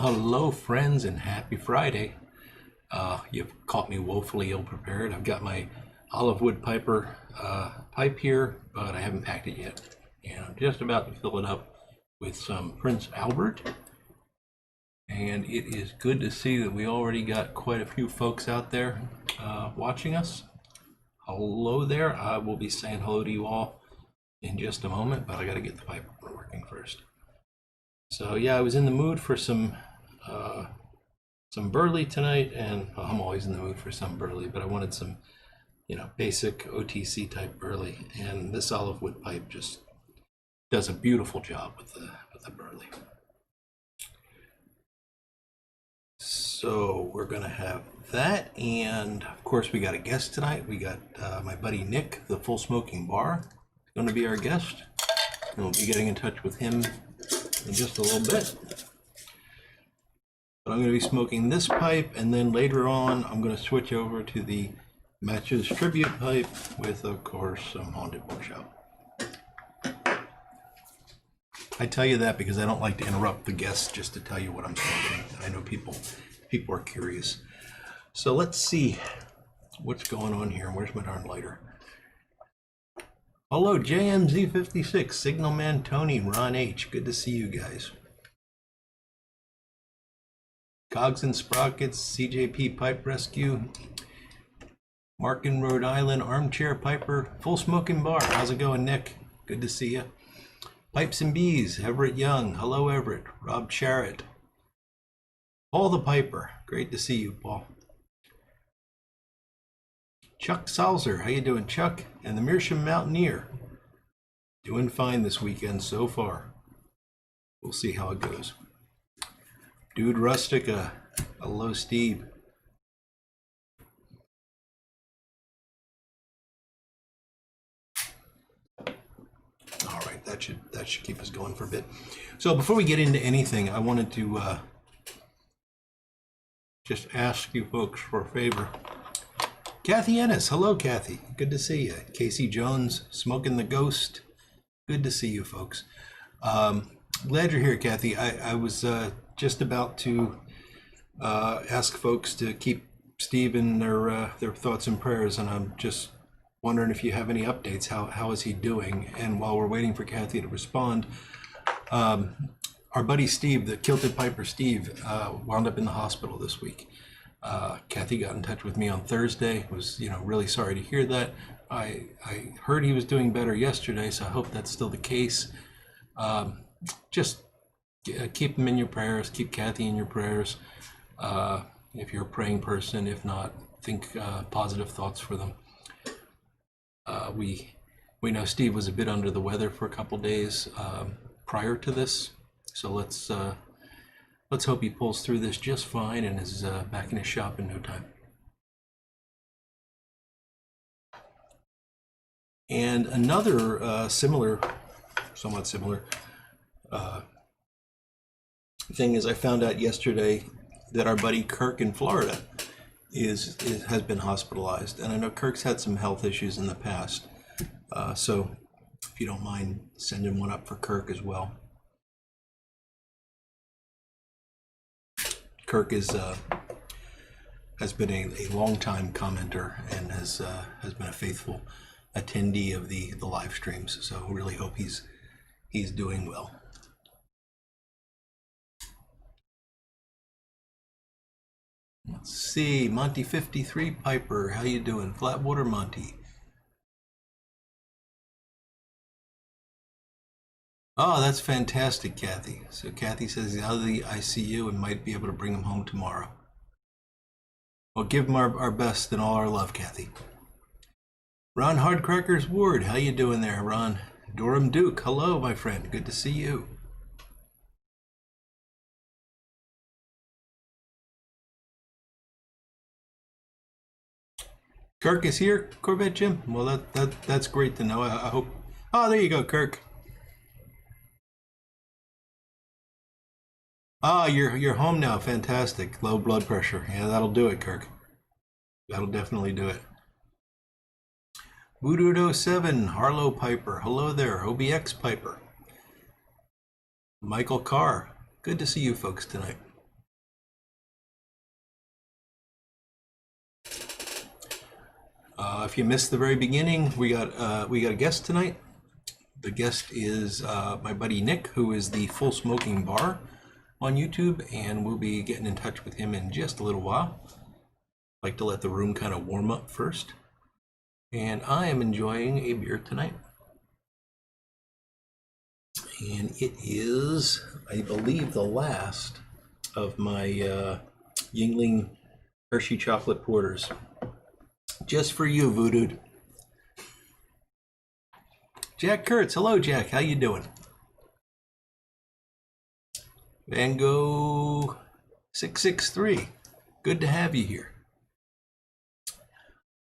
Well, hello, friends, and happy Friday. You've caught me woefully ill-prepared. I've got my olive wood piper pipe here, but I haven't packed it yet. And I'm just about to fill it up with some Prince Albert. And it is good to see that we already got quite a few folks out there watching us. Hello there. I will be saying hello to you all in just a moment, but I got to get the pipe working first. So yeah, I was in the mood for some burley tonight, and well, I'm always in the mood for some burley, but I wanted some, basic OTC type burley, and this olive wood pipe just does a beautiful job with the burley. So we're gonna have that, and of course we got a guest tonight. We got my buddy Nick, the Full Smoking Bar, going to be our guest, and we'll be getting in touch with him in just a little bit. But I'm going to be smoking this pipe, and then later on I'm going to switch over to the Matches Tribute pipe with, of course, some Haunted Bookshop. I tell you that because I don't like to interrupt the guests just to tell you what I'm smoking. I know people are curious. So let's see what's going on here. Where's my darn lighter? Hello, JMZ56, Signalman Tony, Ron H. Good to see you guys. Cogs and Sprockets, CJP Pipe Rescue, Mark in Rhode Island, Armchair Piper, Full Smoking Bar. How's it going, Nick? Good to see you. Pipes and Bees, Everett Young. Hello, Everett. Rob Charrett. Paul the Piper. Great to see you, Paul. Chuck Salzer, how you doing, Chuck? And the Meerschaum Mountaineer. Doing fine this weekend so far. We'll see how it goes. Dude Rustica, hello, Steve. All right, that should keep us going for a bit. So before we get into anything, I wanted to just ask you folks for a favor. Kathy Ennis, hello Kathy, good to see you. Casey Jones, Smoking the Ghost, good to see you folks. Glad you're here, Kathy. I was just about to ask folks to keep Steve in their thoughts and prayers, and I'm just wondering if you have any updates. How is he doing? And while we're waiting for Kathy to respond, our buddy Steve, the Kilted Piper Steve, wound up in the hospital this week. Kathy got in touch with me on Thursday. Was really sorry to hear that. I heard he was doing better yesterday, so I hope that's still the case. Just keep him in your prayers. Keep Kathy in your prayers. If you're a praying person, if not, think positive thoughts for them. We know Steve was a bit under the weather for a couple days prior to this, so let's hope he pulls through this just fine and is back in his shop in no time. And another somewhat similar thing is I found out yesterday that our buddy Kirk in Florida has been hospitalized, and I know Kirk's had some health issues in the past. So if you don't mind sending one up for Kirk as well. Kirk has been a long-time commenter and has been a faithful attendee of the live streams. So really hope he's doing well. Let's see, Monty 53 Piper, how you doing? Flatwater Monty. Oh, that's fantastic, Kathy. So Kathy says he's out of the ICU and might be able to bring him home tomorrow. Well, give him our best and all our love, Kathy. Ron Hardcrackers Ward, how you doing there, Ron? Durham Duke, hello, my friend. Good to see you. Kirk is here, Corvette Jim. Well, that's great to know. I hope. Oh, there you go, Kirk. Ah, you're home now. Fantastic. Low blood pressure. Yeah, that'll do it, Kirk. That'll definitely do it. Voodoo07, Harlow Piper. Hello there, OBX Piper. Michael Carr. Good to see you folks tonight. If you missed the very beginning, we got a guest tonight. The guest is my buddy Nick, who is the Full Smoking Bar on YouTube, and we'll be getting in touch with him in just a little while. I'd like to let the room kind of warm up first. And I am enjoying a beer tonight. And it is, I believe, the last of my Yingling Hershey chocolate porters. Just for you, Voodoo. Jack Kurtz. Hello, Jack. How you doing? Van Gogh 663. Good to have you here.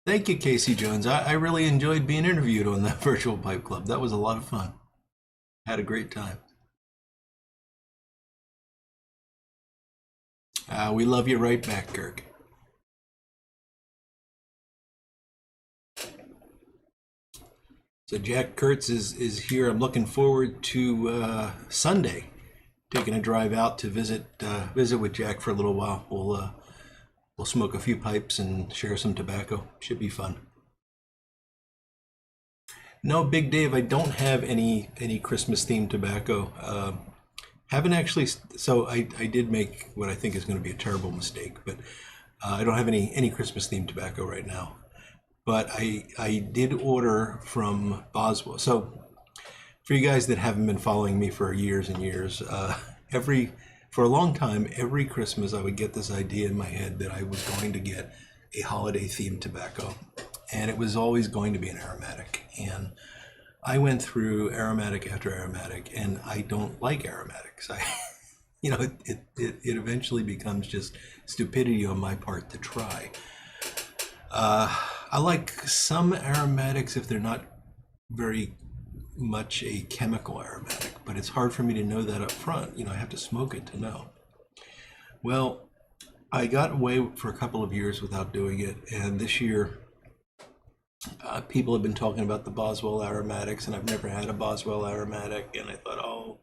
Thank you, Casey Jones. I really enjoyed being interviewed on that virtual pipe club. That was a lot of fun. Had a great time. We love you right back, Kirk. So Jack Kurtz is here. I'm looking forward to Sunday, taking a drive out to visit with Jack for a little while. We'll smoke a few pipes and share some tobacco. Should be fun. No, Big Dave, I don't have any Christmas themed tobacco. Haven't actually. So I did make what I think is going to be a terrible mistake, but I don't have any Christmas themed tobacco right now. But I did order from Boswell. So for you guys that haven't been following me for years and years, for a long time, every Christmas I would get this idea in my head that I was going to get a holiday themed tobacco, and it was always going to be an aromatic. And I went through aromatic after aromatic, and I don't like aromatics. It eventually becomes just stupidity on my part to try. I like some aromatics if they're not very much a chemical aromatic, but it's hard for me to know that up front. I have to smoke it to know. Well, I got away for a couple of years without doing it, and this year people have been talking about the Boswell aromatics, and I've never had a Boswell aromatic, and I thought, oh,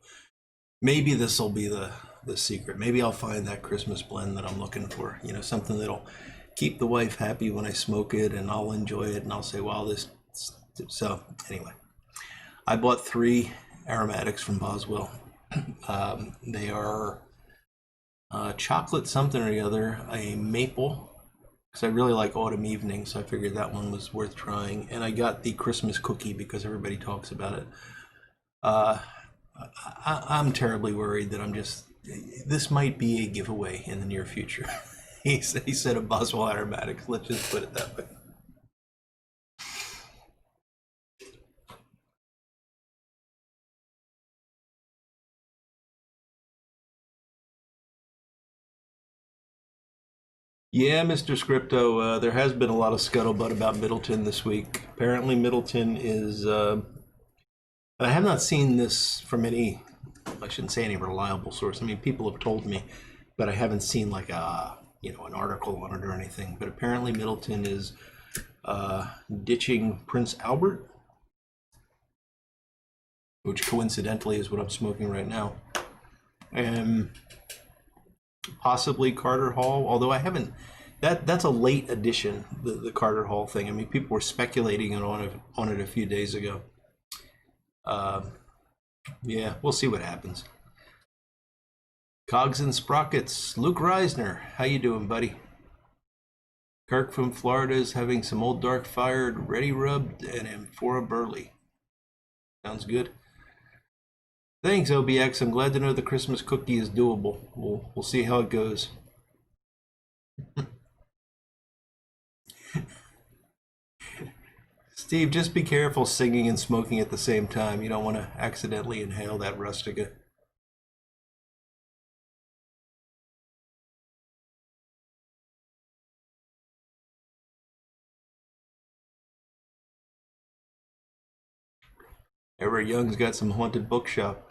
maybe this will be the secret. Maybe I'll find that Christmas blend that I'm looking for, something that'll keep the wife happy when I smoke it, and I'll enjoy it, and I'll say, wow, this. So anyway, I bought 3 aromatics from Boswell. They are chocolate something or the other, a maple, because I really like autumn evenings, so I figured that one was worth trying. And I got the Christmas cookie because everybody talks about it. I'm terribly worried that this might be a giveaway in the near future. He said a Boswell aromatics. Let's just put it that way. Yeah, Mr. Scripto, there has been a lot of scuttlebutt about Middleton this week. Apparently Middleton is, I have not seen this from I shouldn't say any reliable source. I mean, people have told me, but I haven't seen like an article on it or anything. But apparently Middleton is ditching Prince Albert, which coincidentally is what I'm smoking right now, and possibly Carter Hall, although I haven't. That's a late addition, the Carter Hall thing. I mean, people were speculating on it a few days ago. Yeah, we'll see what happens. Cogs and Sprockets, Luke Reisner, how you doing, buddy? Kirk from Florida is having some Old Dark Fired, Ready Rubbed, and Amphora Burley. Sounds good. Thanks, OBX. I'm glad to know the Christmas cookie is doable. We'll see how it goes. Steve, just be careful singing and smoking at the same time. You don't want to accidentally inhale that rustica. Everett Young's got some haunted bookshop.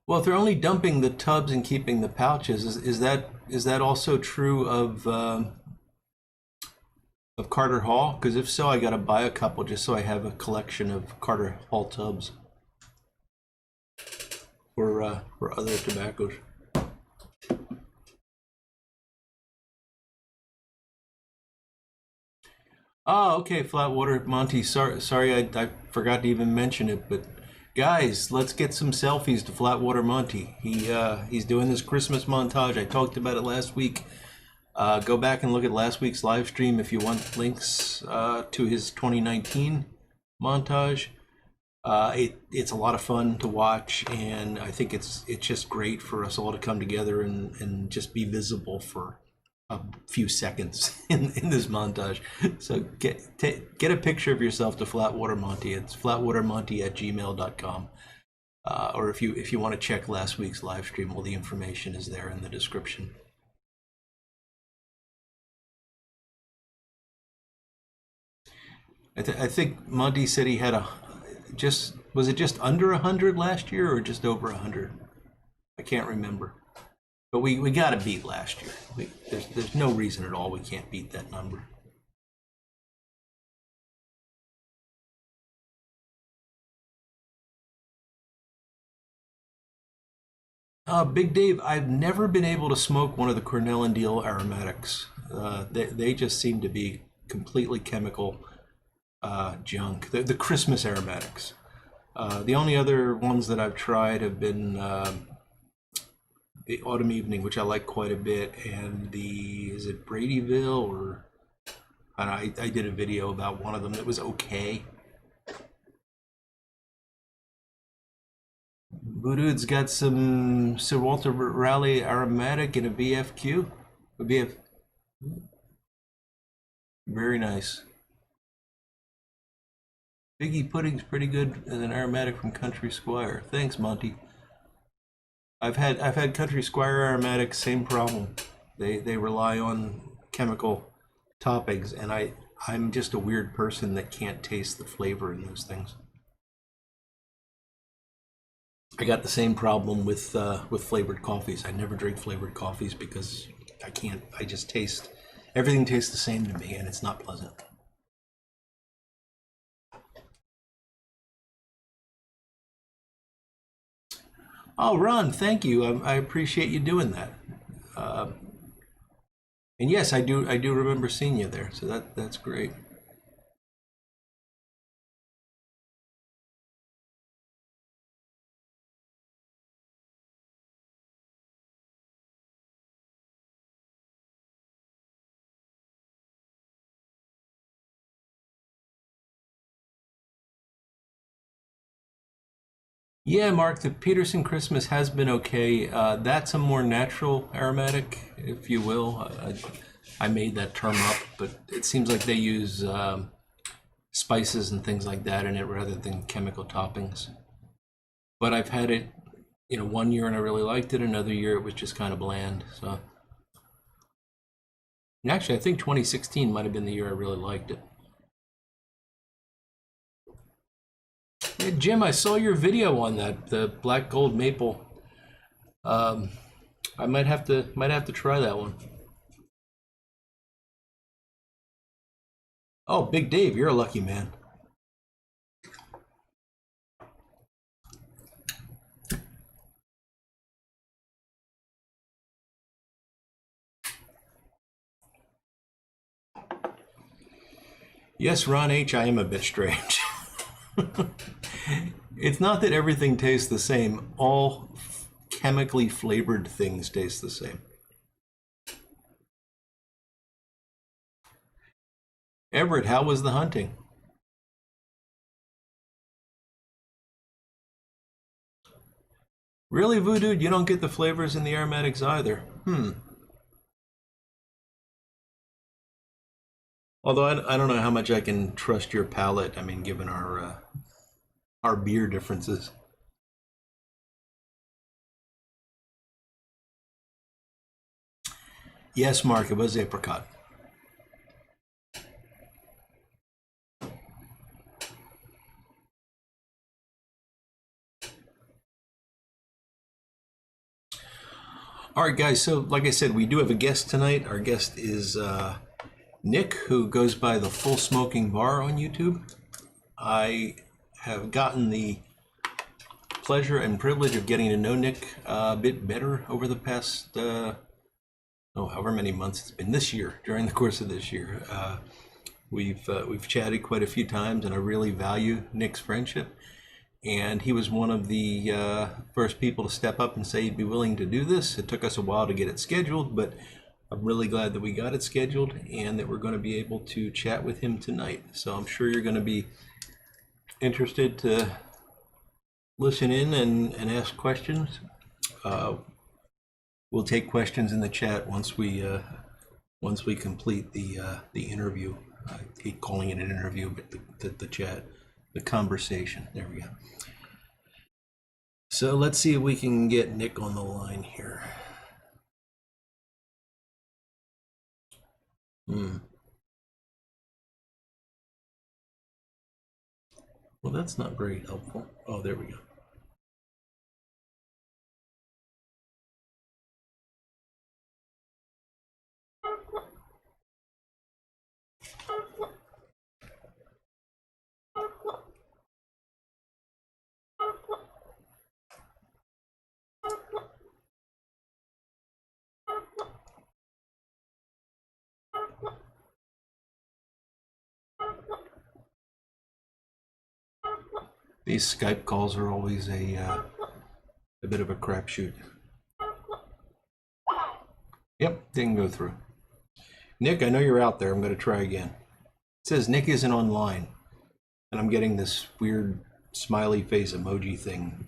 Well, if they're only dumping the tubs and keeping the pouches, is that also true of Carter Hall? Because if so, I got to buy a couple just so I have a collection of Carter Hall tubs for other tobaccos. Oh, okay, Flatwater Monty. Sorry, I forgot to even mention it. But guys, let's get some selfies to Flatwater Monty. He's doing this Christmas montage. I talked about it last week. Go back and look at last week's live stream if you want links to his 2019 montage. It's a lot of fun to watch, and I think it's just great for us all to come together and just be visible for a few seconds in this montage. So get a picture of yourself to Flatwater Monty. It's flatwatermonty@gmail.com. Or if you want to check last week's live stream, all the information is there in the description. I think Monty said he had was it just under 100 last year or just over 100? I can't remember. But we got to beat last year. There's no reason at all we can't beat that number. Big Dave, I've never been able to smoke one of the Cornell and Deal aromatics. They just seem to be completely chemical junk. The Christmas aromatics. The only other ones that I've tried have been the Autumn Evening, which I like quite a bit, and is it Bradyville, or I did a video about one of them that was okay. Voodoo's got some Sir Walter Raleigh aromatic and a VFQ. A VF. Very nice. Figgy Pudding's pretty good as an aromatic from Country Squire. Thanks, Monty. I've had Country Squire aromatics, same problem. They rely on chemical toppings, and I'm just a weird person that can't taste the flavor in those things. I got the same problem with flavored coffees. I never drink flavored coffees because I can't. I just taste everything tastes the same to me, and it's not pleasant. Oh, Ron, thank you. I appreciate you doing that. And yes, I do remember seeing you there. So that's great. Yeah, Mark, the Peterson Christmas has been okay. That's a more natural aromatic, if you will. I made that term up, but it seems like they use spices and things like that in it rather than chemical toppings. But I've had it, one year and I really liked it. Another year it was just kind of bland. So, and actually, I think 2016 might have been the year I really liked it. Hey, Jim, I saw your video on that, the black gold maple. I might have to try that one. Oh, Big Dave, you're a lucky man. Yes, Ron H, I am a bit strange. It's not that everything tastes the same. All chemically flavored things taste the same. Everett, how was the hunting? Really, Voodoo? You don't get the flavors in the aromatics either. Although I don't know how much I can trust your palate. I mean, given our beer differences. Yes, Mark, it was apricot. All right, guys. So, like I said, we do have a guest tonight. Our guest is Nick, who goes by the Full Smoking Bar on YouTube. I have gotten the pleasure and privilege of getting to know Nick a bit better over the past, however many months it's been this year, during the course of this year. We've chatted quite a few times, and I really value Nick's friendship. And he was one of the first people to step up and say he'd be willing to do this. It took us a while to get it scheduled, but I'm really glad that we got it scheduled and that we're going to be able to chat with him tonight. So I'm sure you're going to be interested to listen in and ask questions. We'll take questions in the chat once we complete the interview. I hate calling it an interview, but the chat, the conversation. There we go. So let's see if we can get Nick on the line here. Well, that's not very helpful. Oh, there we go. These Skype calls are always a bit of a crapshoot. Yep, didn't go through. Nick, I know you're out there. I'm going to try again. It says Nick isn't online, and I'm getting this weird smiley face emoji thing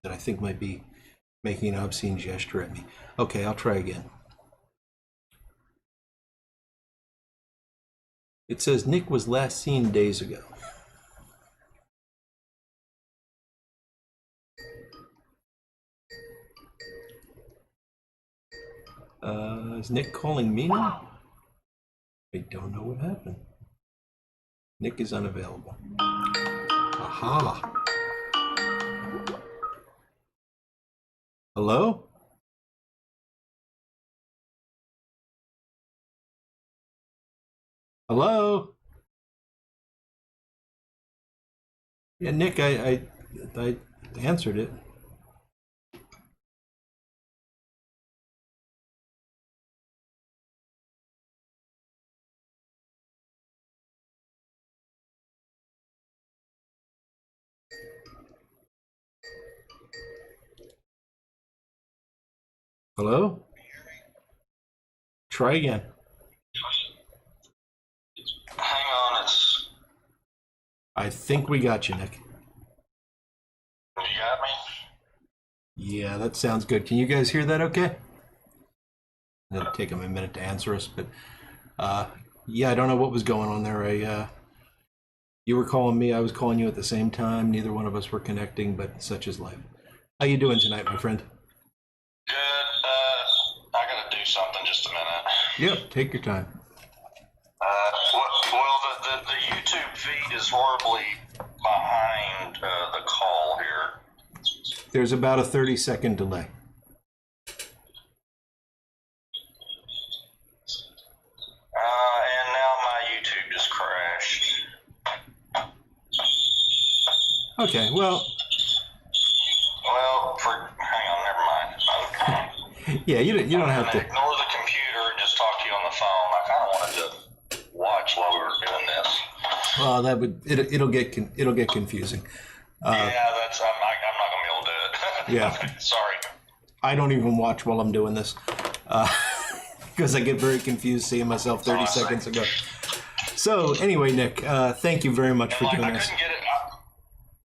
that I think might be making an obscene gesture at me. Okay, I'll try again. It says Nick was last seen days ago. Is Nick calling me now? I don't know what happened. Nick is unavailable. Aha. Hello? Hello? Yeah, Nick, I answered it. Hello? Try again. Hang on, I think we got you, Nick. You got me? Yeah, that sounds good. Can you guys hear that okay? It'll take them a minute to answer us, but yeah, I don't know what was going on there. You were calling me, I was calling you at the same time. Neither one of us were connecting, but such is life. How you doing tonight, my friend? Good. I gotta do something just a minute. Yep, take your time. Well, the YouTube feed is horribly behind the call here. There's about a 30-second delay. And now my YouTube just crashed. Okay, well. Well, hang on, never mind. Yeah, you don't have to ignore the computer and just talk to you on the phone. I kind of wanted to watch while we were doing this. Well, it'll get confusing. Yeah, that's I'm not gonna be able to do it. Yeah. Sorry. I don't even watch while I'm doing this because I get very confused seeing myself 30 seconds ago. So anyway, Nick, thank you very much for doing this. I couldn't get it.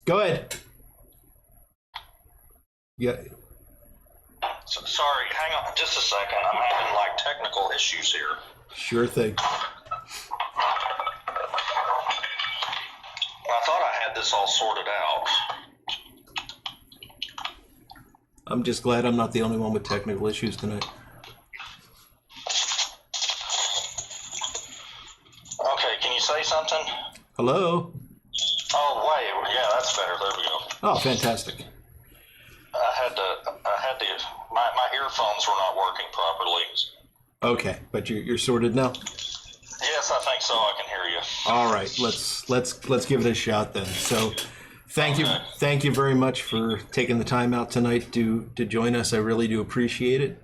Go ahead. Yeah. Sorry, hang on just a second. I'm having like technical issues here. Sure thing. I thought I had this all sorted out. I'm just glad I'm not the only one with technical issues tonight. Okay, can you say something? Hello? Oh, wait, yeah, that's better. There we go. Oh, fantastic. My earphones were not working properly. Okay, but you're sorted now? Yes, I think so. I can hear you. All right, let's give it a shot then. So, thank you very much for taking the time out tonight to join us. I really do appreciate it.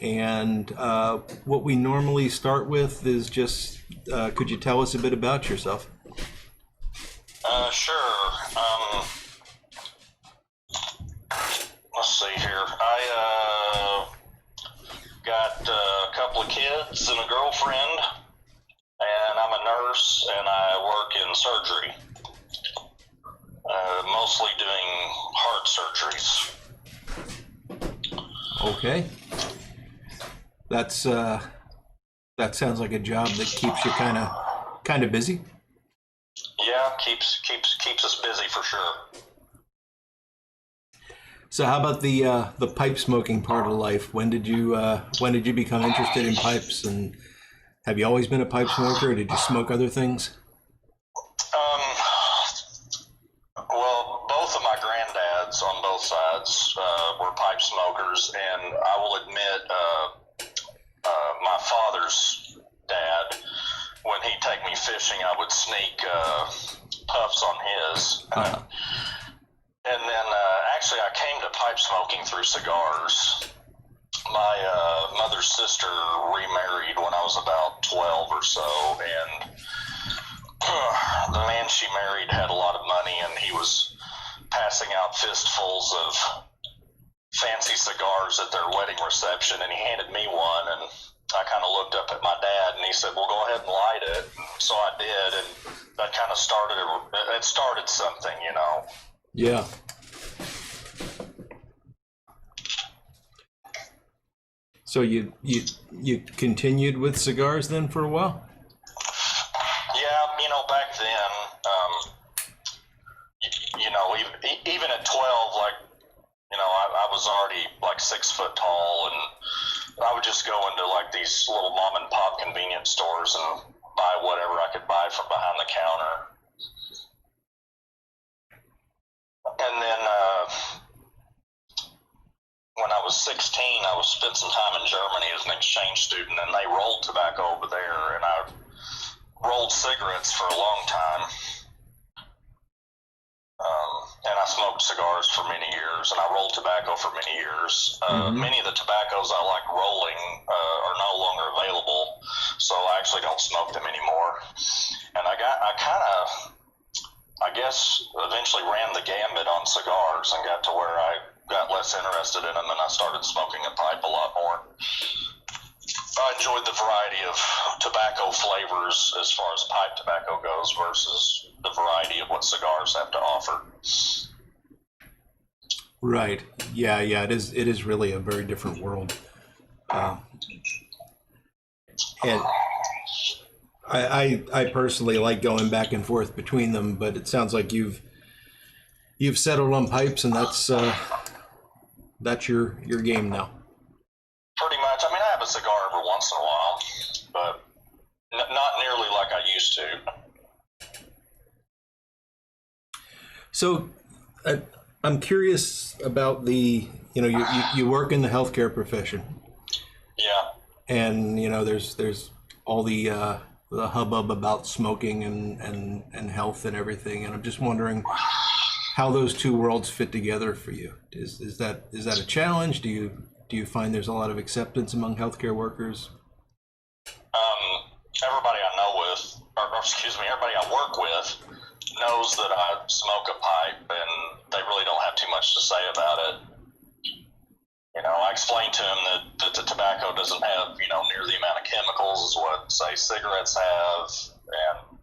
And what we normally start with is just Could you tell us a bit about yourself? Sure. Let's see here. I got a couple of kids and a girlfriend, and I'm a nurse, and I work in surgery, mostly doing heart surgeries. Okay. That sounds like a job that keeps you kind of busy. Yeah, keeps us busy for sure. So how about the pipe smoking part of life? When did you become interested in pipes, and have you always been a pipe smoker, or did you smoke other things? Well, both of my granddads on both sides were pipe smokers, and I will admit, my father's dad, when he'd take me fishing, I would sneak puffs on his. And then actually I came to pipe smoking through cigars. My mother's sister remarried when I was about 12 or so, and the man she married had a lot of money, and he was passing out fistfuls of fancy cigars at their wedding reception, and he handed me one, and I kind of looked up at my dad, and he said, well, go ahead and light it. So I did, and that kind of started something, you know. Yeah. So you continued with cigars then for a while? Yeah, you know, back then, you know, even at 12, like, you know, I was already like 6 foot tall, and I would just go into like these little mom and pop convenience stores and buy whatever I could buy from behind the counter. And then when I was 16, I was spent some time in Germany as an exchange student, and they rolled tobacco over there, and I rolled cigarettes for a long time. And I smoked cigars for many years, and I rolled tobacco for many years. Many of the tobaccos I like rolling are no longer available, so I actually don't smoke them anymore. And I guess eventually ran the gambit on cigars and got to where I got less interested in them, and I started smoking a pipe a lot more. I enjoyed the variety of tobacco flavors as far as pipe tobacco goes versus the variety of what cigars have to offer. Right. Yeah. It is really a very different world. And I personally like going back and forth between them, but it sounds like you've settled on pipes, and that's your game now. Pretty much. I mean, I have a cigar every once in a while, but not nearly like I used to. So I'm curious about you work in the healthcare profession. Yeah. And, there's all the hubbub about smoking and health and everything. And I'm just wondering how those two worlds fit together for you. Is that a challenge? Do you find there's a lot of acceptance among healthcare workers? Everybody I know everybody I work with knows that I smoke a pipe, and they really don't have too much to say about it. You know, I explained to them that the tobacco doesn't have, near the amount of chemicals as what, say, cigarettes have, and,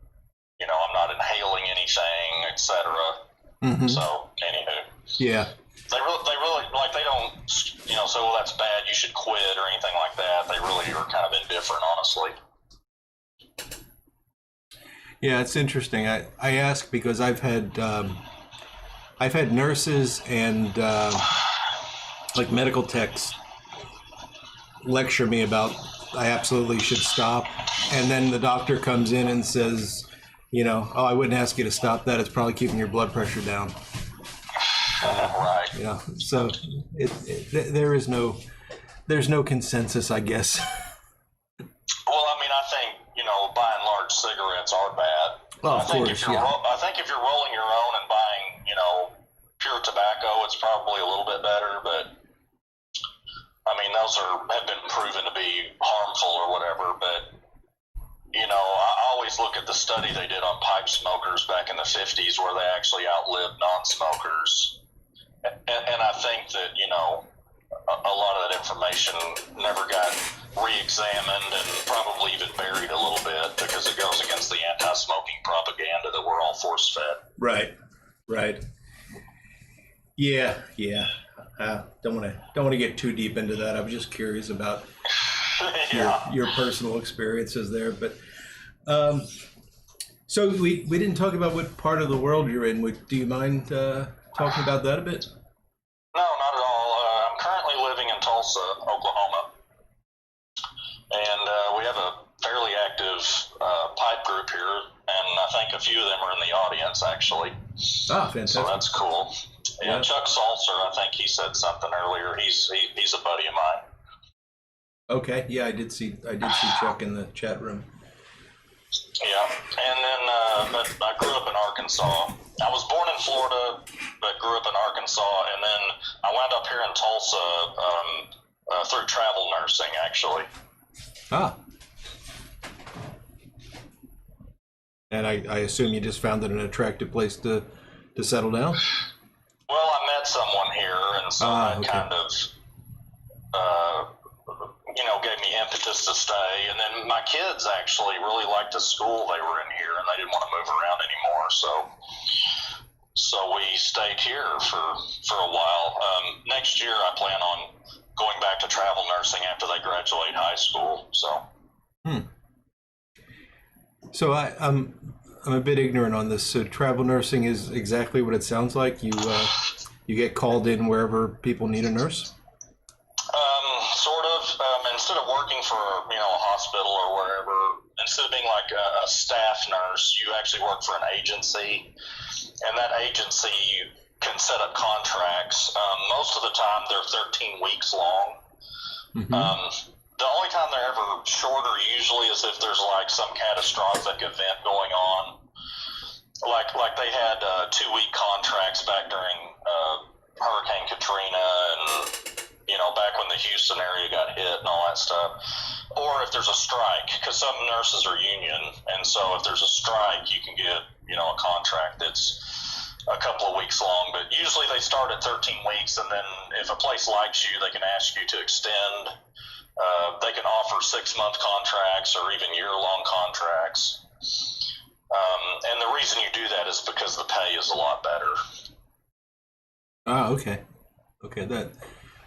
I'm not inhaling anything, etc. Mm-hmm. So, anywho. Yeah. They really, like, they don't, say, well, that's bad, you should quit, or anything like that. They really are kind of indifferent, honestly. Yeah, it's interesting. I ask because I've had nurses and like medical techs lecture me about I absolutely should stop, and then the doctor comes in and says, oh, I wouldn't ask you to stop that. It's probably keeping your blood pressure down. Right. So there's no consensus, I guess. Well, I mean, I think, by and large, cigarettes are bad. Well, of course, I think if you're rolling your own and buying, pure tobacco, it's probably a little bit better, but I mean, those have been proven to be harmful or whatever, but you know, I always look at the study they did on pipe smokers back in the 50s where they actually outlived non-smokers. And I think that, you know, a lot of that information never got re-examined and probably even buried a little bit because it goes against the anti-smoking propaganda that we're all force-fed. Right. Yeah. Don't want to get too deep into that. I was just curious about your personal experiences there, but so we didn't talk about what part of the world you're in. Do you mind talking about that a bit? No, not at all. I'm currently living in Tulsa, Oklahoma, and we have a fairly active pipe group here, and I think a few of them are in the audience, actually. Ah, fantastic. So that's cool. Yeah, Chuck Salzer, I think he said something earlier. He's a buddy of mine. Okay, yeah, I did see Chuck in the chat room. Yeah, and then but I grew up in Arkansas. I was born in Florida, but grew up in Arkansas, and then I wound up here in Tulsa through travel nursing, actually. Ah. And I assume you just found it an attractive place to settle down? Well, I met someone here, and so that kind of, you know, gave me impetus to stay. And then my kids actually really liked the school they were in here, and they didn't want to move around anymore. So we stayed here for a while. Next year, I plan on going back to travel nursing after they graduate high school. So. So I'm a bit ignorant on this. So travel nursing is exactly what it sounds like. You get called in wherever people need a nurse. Sort of. Instead of working for a hospital or wherever, instead of being like a staff nurse, you actually work for an agency, and that agency can set up contracts. Most of the time, they're 13 weeks long. Mm-hmm. The only time they're ever shorter usually is if there's like some catastrophic event going on. Like they had 2-week contracts back during Hurricane Katrina and, back when the Houston area got hit and all that stuff. Or if there's a strike, because some nurses are union. And so if there's a strike, you can get, a contract that's a couple of weeks long. But usually they start at 13 weeks. And then if a place likes you, they can ask you to extend. They can offer 6-month contracts or even year-long contracts. And the reason you do that is because the pay is a lot better. Oh, okay.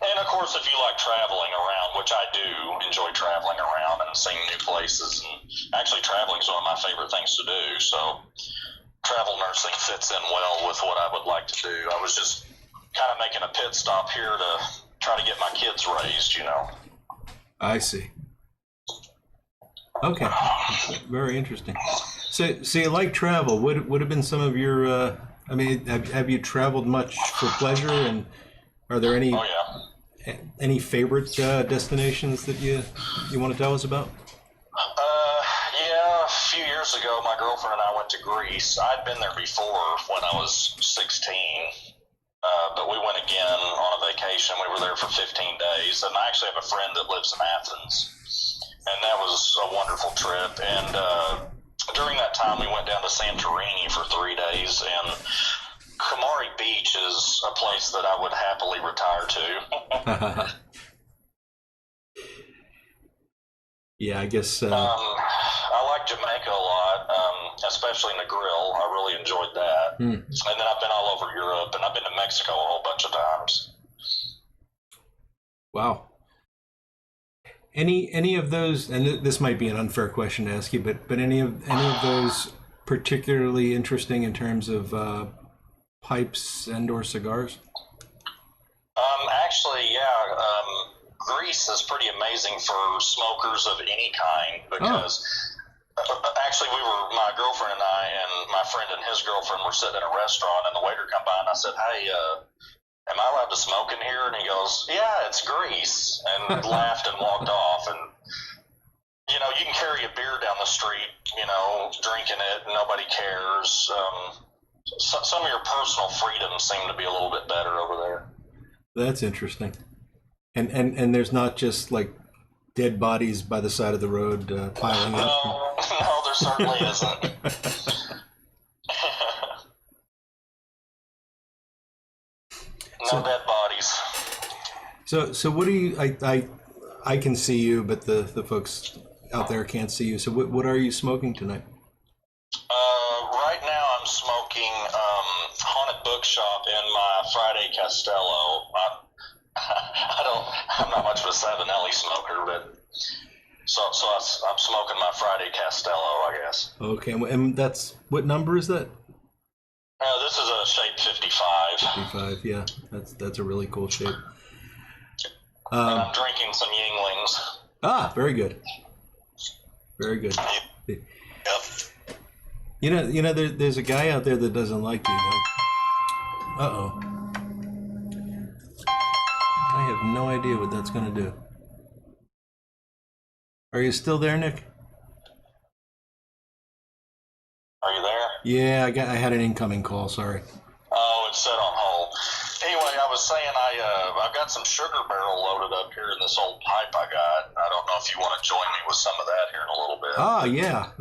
And of course, if you like traveling around, which I do enjoy traveling around and seeing new places, and actually traveling is one of my favorite things to do. So travel nursing fits in well with what I would like to do. I was just kind of making a pit stop here to try to get my kids raised, I see. Okay, very interesting. So you like travel? What would have been some of your? Have you traveled much for pleasure? And are there any? Oh yeah. Any favorite destinations that you want to tell us about? Yeah, a few years ago, my girlfriend and I went to Greece. I'd been there before when I was 16. But we went again on a vacation. We were there for 15 days, and I actually have a friend that lives in Athens, and that was a wonderful trip. And during that time, we went down to Santorini for 3 days, and Kamari Beach is a place that I would happily retire to. Yeah, I guess. I like Jamaica a lot, especially in the grill. I really enjoyed that. And then I've been all over Europe, and I've been to Mexico a whole bunch of times. Wow. Any of those, and this might be an unfair question to ask you, but any of those particularly interesting in terms of pipes and/or cigars? Actually, yeah. Greece is pretty amazing for smokers of any kind because actually my girlfriend and I and my friend and his girlfriend were sitting in a restaurant, and the waiter come by and I said, "Hey, am I allowed to smoke in here?" And he goes, "Yeah, it's Greece," and laughed and walked off. And you can carry a beer down the street, drinking it, and nobody cares. Some of your personal freedoms seem to be a little bit better over there. That's interesting. And there's not just like dead bodies by the side of the road piling up. No, certainly isn't. No dead bodies. So what do you? I can see you, but the folks out there can't see you. So what are you smoking tonight? Right now I'm smoking Haunted Bookshop in my Friday Castello. I'm not much of a Savinelli smoker, but so I'm smoking my Friday Castello, I guess. Okay, and that's what number is that? This is a shape 55. 55, yeah, that's a really cool shape. And I'm drinking some Yinglings. Ah, very good. Very good. Yep. You know, there's a guy out there that doesn't like you. Uh-oh. I have no idea what that's going to do. Are you still there, Nick? Are you there? Yeah, I had an incoming call. Sorry. Oh, it's set on hold. Anyway, I was saying I've got some sugar barrel loaded up here in this old pipe I got. I don't know if you want to join me with some of that here in a little bit. Ah, yeah,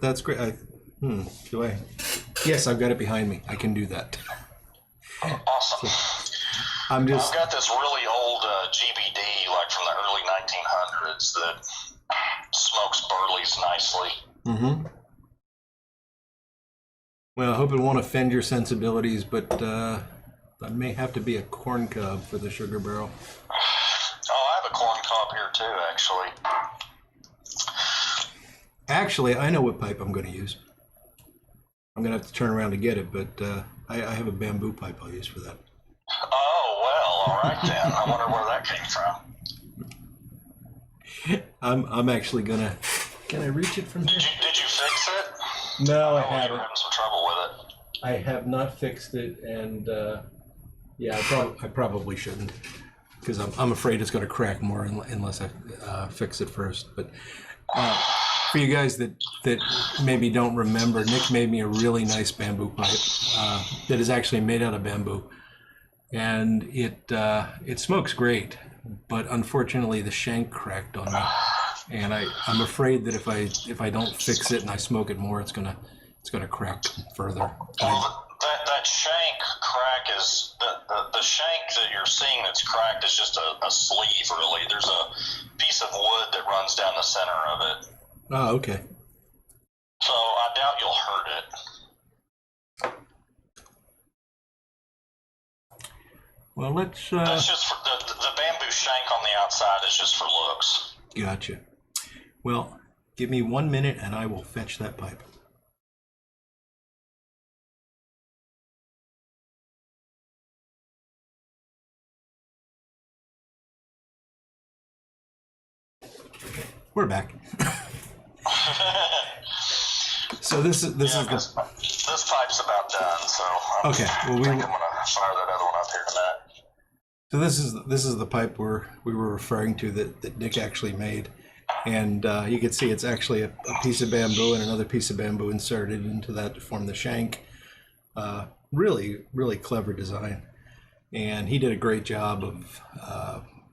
that's great. Do I? Yes, I've got it behind me. I can do that. Awesome. I've got this really old GBD, like from the early 1900s, that smokes burleys nicely. Mm-hmm. Well, I hope it won't offend your sensibilities, but that may have to be a corn cob for the sugar barrel. Oh, I have a corn cob here too, actually. Actually, I know what pipe I'm going to use. I'm going to have to turn around to get it, but I have a bamboo pipe I'll use for that. Oh, well, all right then. I wonder where that came from. I'm actually going to... Can I reach it from here? Did you fix it? No, I You were haven't. having some trouble with it. I have not fixed it, and yeah, I probably shouldn't, because I'm afraid it's going to crack more unless I fix it first. But for you guys that maybe don't remember, Nick made me a really nice bamboo pipe that is actually made out of bamboo, and it smokes great, but unfortunately the shank cracked on me, and I'm afraid that if I don't fix it and I smoke it more, it's gonna crack further. Well, that shank crack is the shank that you're seeing that's cracked is just a sleeve, really. There's a piece of wood that runs down the center of it. Oh, okay. So I doubt you'll hurt it. Well, let's. That's just for the bamboo shank on the outside is just for looks. Gotcha. Well, give me 1 minute and I will fetch that pipe. We're back. So this is this pipe's about done. So okay. Well, I'm gonna fire that other one up here tonight. So this is the pipe we were referring to that Nick actually made, and you can see it's actually a piece of bamboo and another piece of bamboo inserted into that to form the shank. Really clever design, and he did a great job of.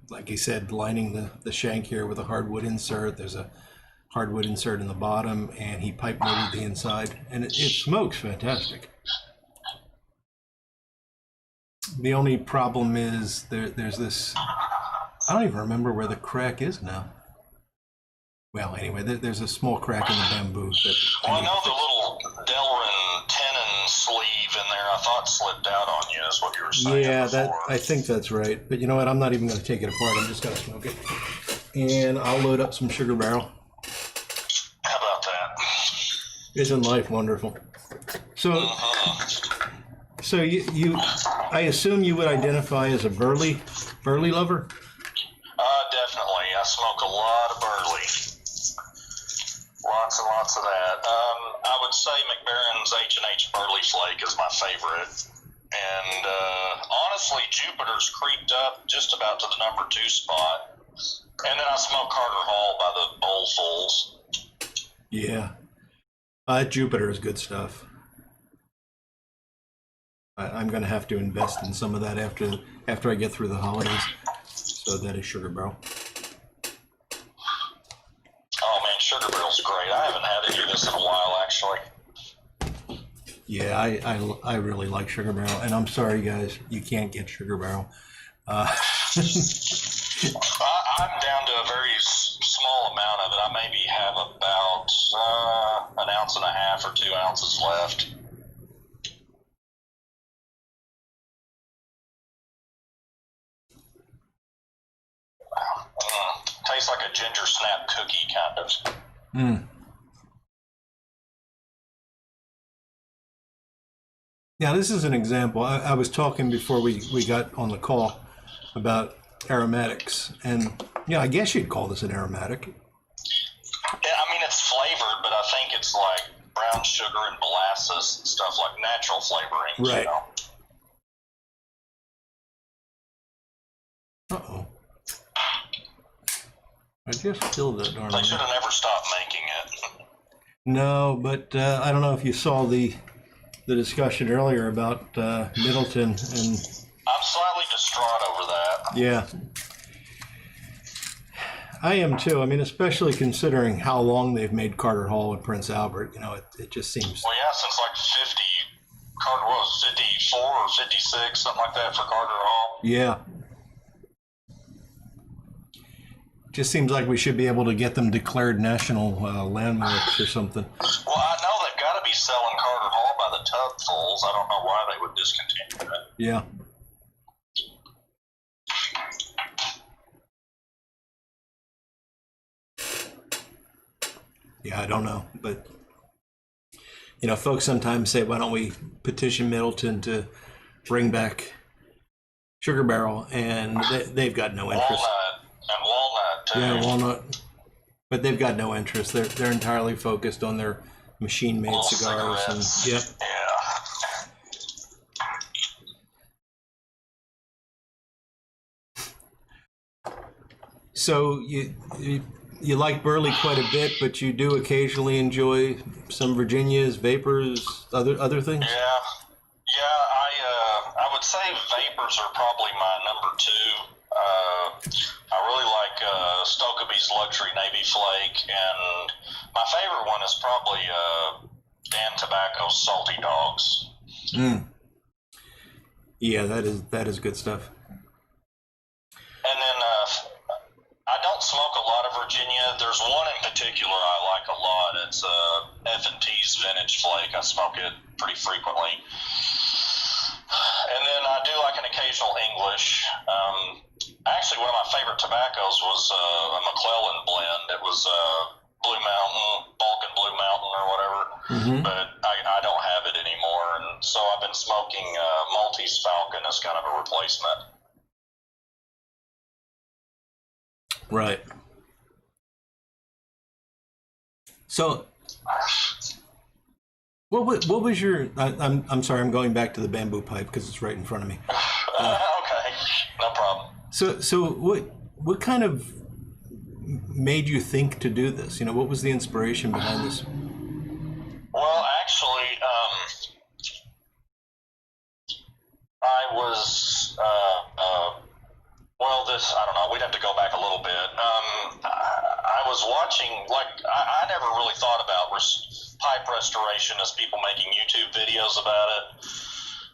Like he said, lining the shank here with a hardwood insert. There's a hardwood insert in the bottom, and he pipe molded the inside, and it smokes fantastic. The only problem is there's this, I don't even remember where the crack is now. Well, anyway, there's a small crack in the bamboo. Well, I know the little Delrin tenon sleeve in there, I thought slipped out on you, is what you were saying. Yeah, I think that's right. But you know what? I'm not even going to take it apart. I'm just going to smoke it. And I'll load up some sugar barrel. How about that? Isn't life wonderful? So, so you, I assume you would identify as a burley lover? Definitely. I smoke a lot of burley. Lots and lots of that. I would say McBaron's H&H Burley Flake is my favorite. And honestly, Jupiter's creeped up just about to the number 2 spot. And then I smoke Carter Hall by the bowlfuls. Yeah. Jupiter is good stuff. I'm going to have to invest in some of that after I get through the holidays. So that is sugar barrel. Oh man, sugar barrel's great. I haven't had it here this in a while, actually. Yeah, I really like Sugar Barrel, and I'm sorry, guys, you can't get Sugar Barrel. I'm down to a very small amount of it. I maybe have about an ounce and a half or 2 ounces left. Tastes like a ginger snap cookie, kind of. Mm. Now, this is an example. I was talking before we got on the call about aromatics, and yeah, I guess you'd call this an aromatic. Yeah, I mean, it's flavored, but I think it's like brown sugar and molasses and stuff, like natural flavorings. Right. You know? Uh-oh. I just spilled that darn They thing. should have never stopped making it. No, but I don't know if you saw the discussion earlier about Middleton, and I'm slightly distraught over that. yeah, I am too. I mean, especially considering how long they've made Carter Hall and Prince Albert. You know, it just seems. Well, yeah, since like 54 or 56, something like that for Carter Hall. Yeah. Just seems like we should be able to get them declared national landmarks or something. Well, I know they've got to be selling Carter Hall by the tubfuls. I don't know why they would discontinue it. Yeah. Yeah, I don't know, but you know, folks sometimes say, "Why don't we petition Middleton to bring back Sugar Barrel?" And they've got no interest. Walnut too. Yeah, walnut, but they've got no interest. They're entirely focused on their machine-made Little cigars, cigarettes. and yep. Yeah. So you like Burley quite a bit, but you do occasionally enjoy some Virginias, Vapors, other things. Yeah. I would say Vapors are probably my number 2. I really like Stokeby's Luxury Navy Flake, and my favorite one is probably Dan Tobacco's Salty Dogs. Mm. Yeah, that is good stuff. And then I don't smoke a lot of Virginia. There's one in particular I like a lot. It's F&T's Vintage Flake. I smoke it pretty frequently. And then I do like an occasional English. Actually, one of my favorite tobaccos was a McClellan blend. It was Blue Mountain, Balkan Blue Mountain or whatever. Mm-hmm. But I don't have it anymore. And so I've been smoking Maltese Falcon as kind of a replacement. Right. So, what was your? I'm sorry. I'm going back to the bamboo pipe because it's right in front of me. Okay, no problem. So what kind of made you think to do this? You know, what was the inspiration behind this? Well, actually, I was I don't know. We'd have to go back a little bit. I was watching, like, I never really thought about pipe restoration as people making YouTube videos about it.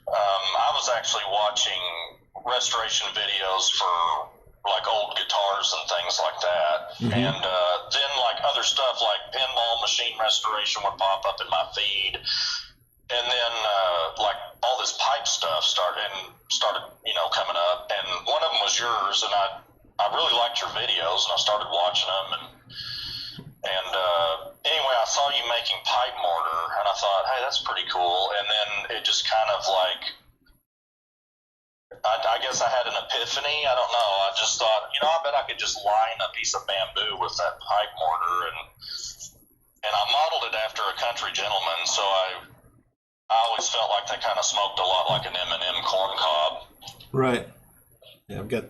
I was actually watching restoration videos for like old guitars and things like that. Mm-hmm. And then like other stuff like pinball machine restoration would pop up in my feed. And then like all this pipe stuff started, you know, coming up. And one of them was yours, and I really liked your videos, and I started watching them. And anyway, I saw you making pipe mortar, and I thought, hey, that's pretty cool. And then it just kind of like, I guess I had an epiphany. I don't know. I just thought, you know, I bet I could just line a piece of bamboo with that pipe mortar, and I modeled it after a country gentleman, so I always felt like they kind of smoked a lot like an M&M corn cob. Right. Yeah, I've got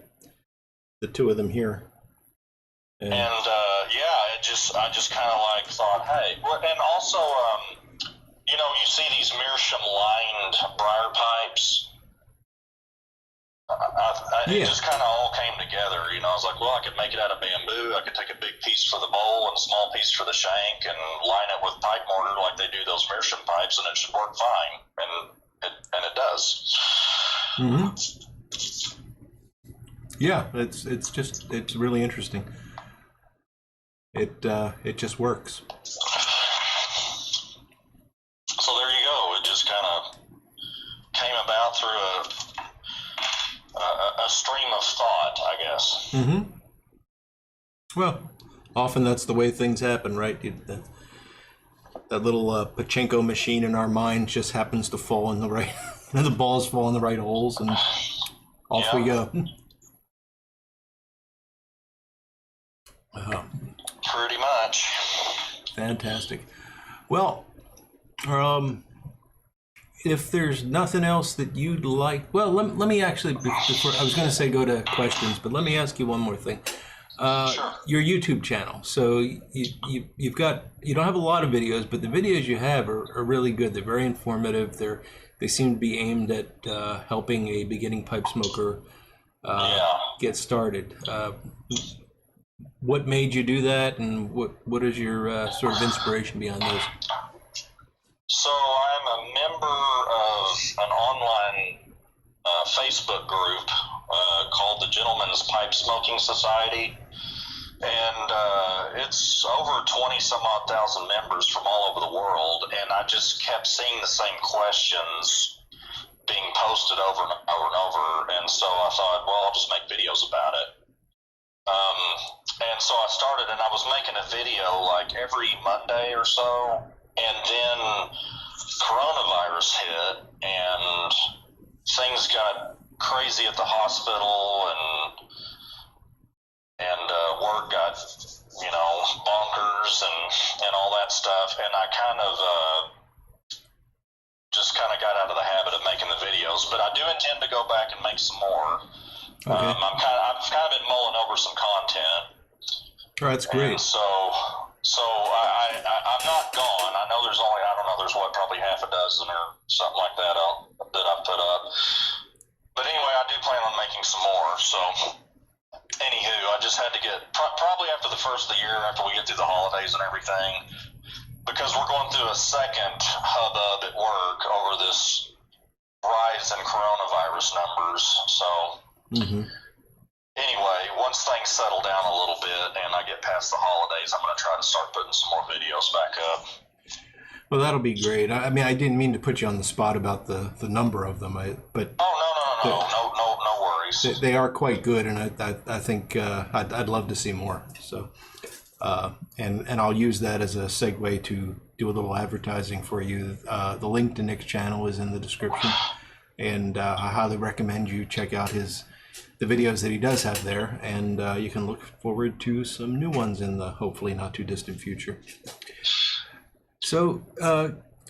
the two of them here. And I just kind of like thought, hey, and also, you know, you see these meerschaum lined briar pipes. It just kind of all came together. You know, I was like, well, I could make it out of bamboo. I could take a big piece for the bowl and a small piece for the shank and line it with pipe mortar like they do those Meerschaum pipes, and it should work fine. And it does. Mm-hmm. Yeah, it's really interesting. It just works. So there you go. It just kind of came about through a stream of thought, I guess. Mm-hmm. Well, often that's the way things happen, right? That little pachinko machine in our mind just happens to fall in the right, the balls fall in the right holes, and off we go. Pretty much. Fantastic. Well, if there's nothing else that you'd like, well, let me actually, before, I was going to say go to questions, but let me ask you one more thing. Sure. Your YouTube channel. So you don't have a lot of videos, but the videos you have are really good. They're very informative. They seem to be aimed at helping a beginning pipe smoker get started. What made you do that, and what is your sort of inspiration behind those? So I'm a member of an online Facebook group called the Gentlemen's Pipe Smoking Society, and it's over 20-some-odd thousand members from all over the world, and I just kept seeing the same questions being posted over and over and over, and so I thought, well, I'll just make videos about it. And so I started, and I was making a video like every Monday or so, and then coronavirus hit, and things got crazy at the hospital, and work got, bonkers and all that stuff, and I just kind of got out of the habit of making the videos, but I do intend to go back and make some more. Okay. I've kind of been mulling over some content. Oh, that's great. And so I'm not gone. I know there's probably half a dozen or something like that that I've put up. But anyway, I do plan on making some more. So, anywho, I just had to get, probably after the first of the year, after we get through the holidays and everything, because we're going through a second hubbub at work over this rise in coronavirus numbers. So, anyway, once things settle down a little bit and I get past the holidays, I'm going to try to start putting some more videos back up. Well, that'll be great. I mean, I didn't mean to put you on the spot about the number of them, but no worries. They are quite good, and I think I'd love to see more. So, and I'll use that as a segue to do a little advertising for you. The link to Nick's channel is in the description, and I highly recommend you check out the videos that he does have there, and you can look forward to some new ones in the hopefully not too distant future. So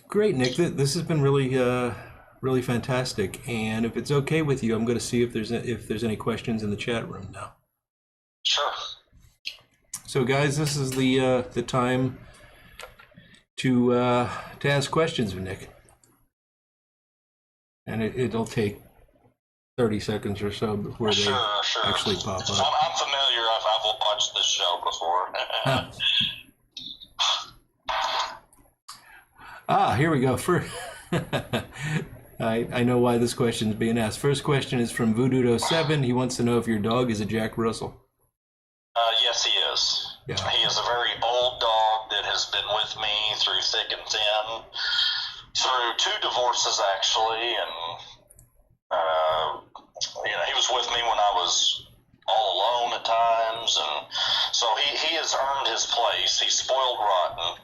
great, Nick. This has been really fantastic. And if it's okay with you, I'm going to see if there's any questions in the chat room now. Sure. So, guys, this is the time to ask questions of Nick, and it'll take 30 seconds or so before they actually pop up. I'm familiar. I've watched this show before. Here we go. I know why this question is being asked. First question is from Voodoo07. He wants to know if your dog is a Jack Russell. Yes, he is. Yeah. He is a very old dog that has been with me through thick and thin, through 2 divorces actually, and he was with me when I was all alone at times, and so he has earned his place. He's spoiled rotten.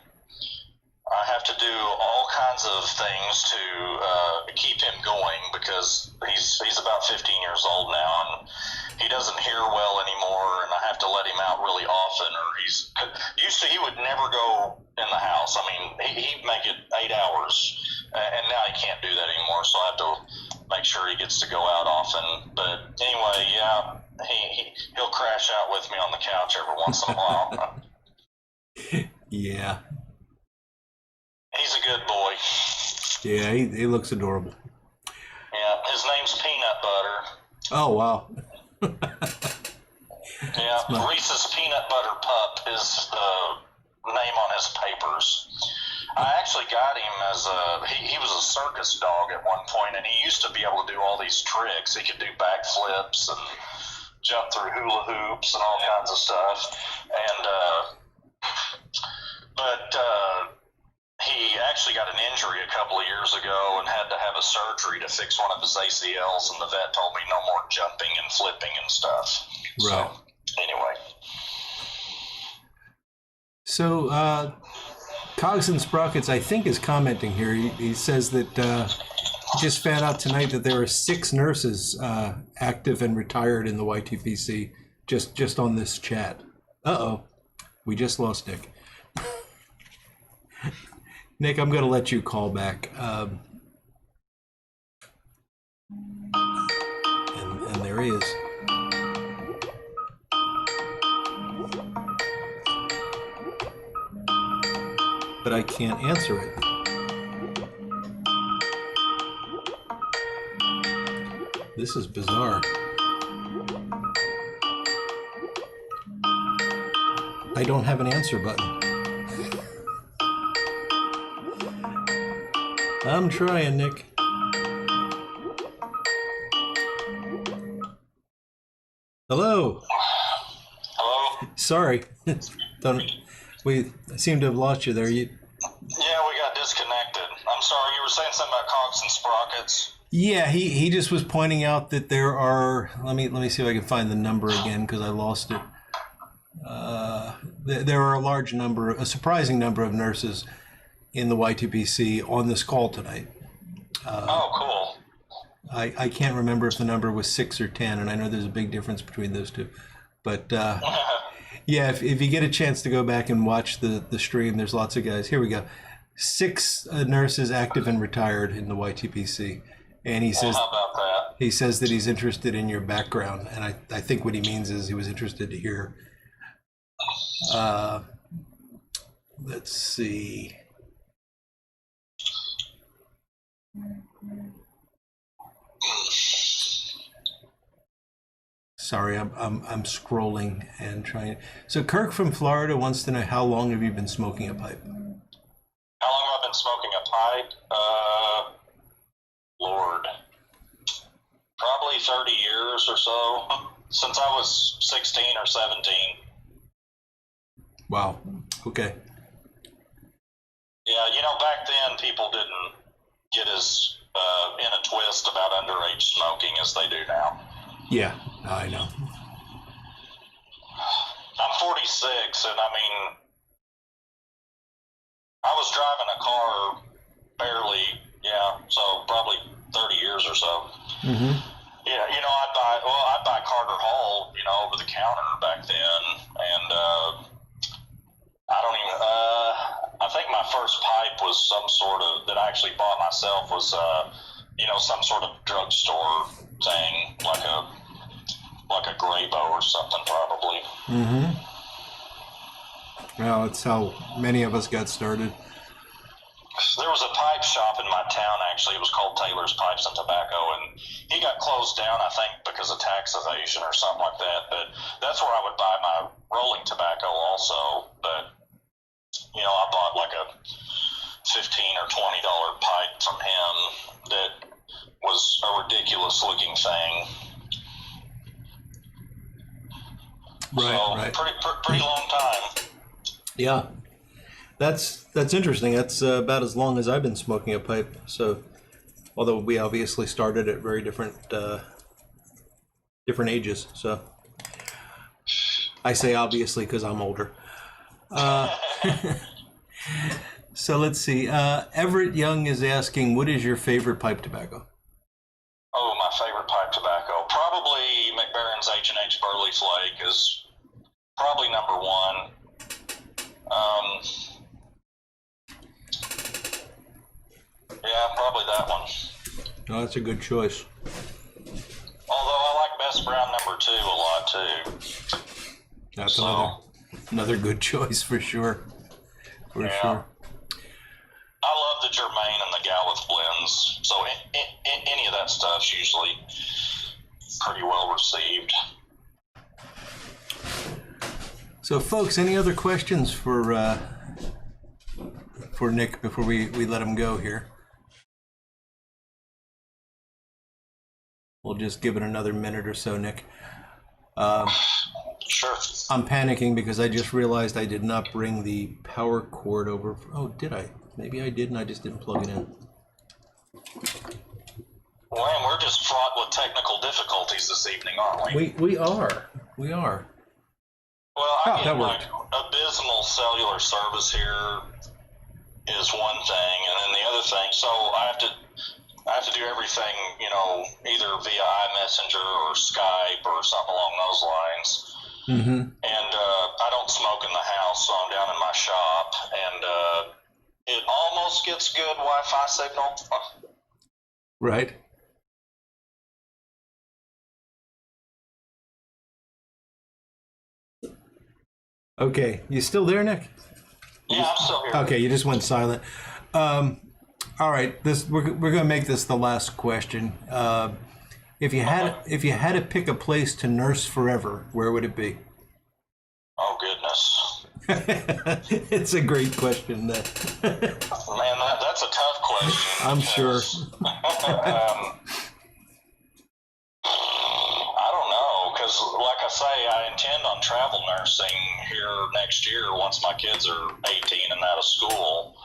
I have to do all kinds of things to keep him going because he's about 15 years old now, and he doesn't hear well anymore, and I have to let him out really often. Or he would never go in the house. I mean, he'd make it 8 hours, and now he can't do that anymore. So I have to make sure he gets to go out often. But anyway, yeah, he'll crash out with me on the couch every once in a while. Yeah. He's a good boy. Yeah, he looks adorable. Yeah, his name's Peanut Butter. Oh, wow. Yeah, Reese's Peanut Butter Pup is the name on his papers. I actually got him as he was a circus dog at one point, and he used to be able to do all these tricks. He could do backflips and jump through hula hoops and all kinds of stuff. And but he actually got an injury a couple of years ago and had to have a surgery to fix one of his ACLs, and the vet told me no more jumping and flipping and stuff. Right. So, anyway. So, Cogs and Sprockets, I think, is commenting here. He says that he just found out tonight that there are 6 nurses active and retired in the YTPC just on this chat. Uh-oh. We just lost Nick. Nick, I'm going to let you call back. And there he is. But I can't answer it. This is bizarre. I don't have an answer button. I'm trying, Nick. Hello. Hello? Sorry. We seem to have lost you there. Yeah, we got disconnected. I'm sorry, you were saying something about Cogs and Sprockets? Yeah, he just was pointing out that there are. Let me see if I can find the number again because I lost it. There are a surprising number of nurses in the YTPC on this call tonight. Oh, cool. I can't remember if the number was 6 or 10, and I know there's a big difference between those two. But yeah, if you get a chance to go back and watch the stream, there's lots of guys. Here we go. 6 nurses active and retired in the YTPC. And he says, how about that? He says that he's interested in your background, and I think what he means is he was interested to hear. Let's see. Sorry, I'm scrolling and trying. So Kirk from Florida wants to know, how long have you been smoking a pipe? How long have I been smoking a pipe? Lord, probably 30 years or so, since I was 16 or 17. Wow. Okay. Yeah, back then people didn't get as in a twist about underage smoking as they do now. Yeah, I know. I'm 46, and I mean, I was driving a car barely, so probably 30 years or so. Mm-hmm. Yeah, I'd buy Carter Hall, over the counter back then, and I think my first pipe was some sort of, that I actually bought myself was, some sort of drugstore thing, like a Graybo or something, probably. Mm-hmm. Well, that's how many of us got started. There was a pipe shop in my town, actually. It was called Taylor's Pipes and Tobacco, and he got closed down, I think, because of tax evasion or something like that. But that's where I would buy my rolling tobacco also. But, I bought like a $15 or $20 pipe from him that was a ridiculous looking thing. Right. Pretty long time. Yeah. That's interesting. That's about as long as I've been smoking a pipe. So, although we obviously started at very different ages. So, I say obviously because I'm older. So let's see. Everett Young is asking, what is your favorite pipe tobacco? Oh, my favorite pipe tobacco, probably McBaron's H&H Burley Flake is probably number 1. Yeah, probably that one. Oh, that's a good choice. Although I like Best Brown number 2 a lot too. That's another good choice for sure. For sure. I love the Germain and the Gallup blends. So any of that stuff's usually pretty well received. So, folks, any other questions for Nick before we let him go here? We'll just give it another minute or so, Nick. Sure. I'm panicking because I just realized I did not bring the power cord over. Oh, did I? Maybe I did, and I just didn't plug it in. Well, we're just fraught with technical difficulties this evening, aren't we? We are. We are. Well, I get worked. abysmal cellular service here is one thing, and then the other thing. So I have to do everything, either via iMessenger or Skype or something along those lines. Mm-hmm. And I don't smoke in the house, so I'm down in my shop, and it almost gets good Wi-Fi signal. Right. Okay, you still there, Nick? Yeah, I'm still here. Okay, you just went silent. All right, we're going to make this the last question. If you had to pick a place to nurse forever, where would it be? Oh goodness. It's a great question. Man, that's a tough question. I'm sure. I don't know, because like I say, I intend on travel nursing here next year once my kids are 18 and out of school.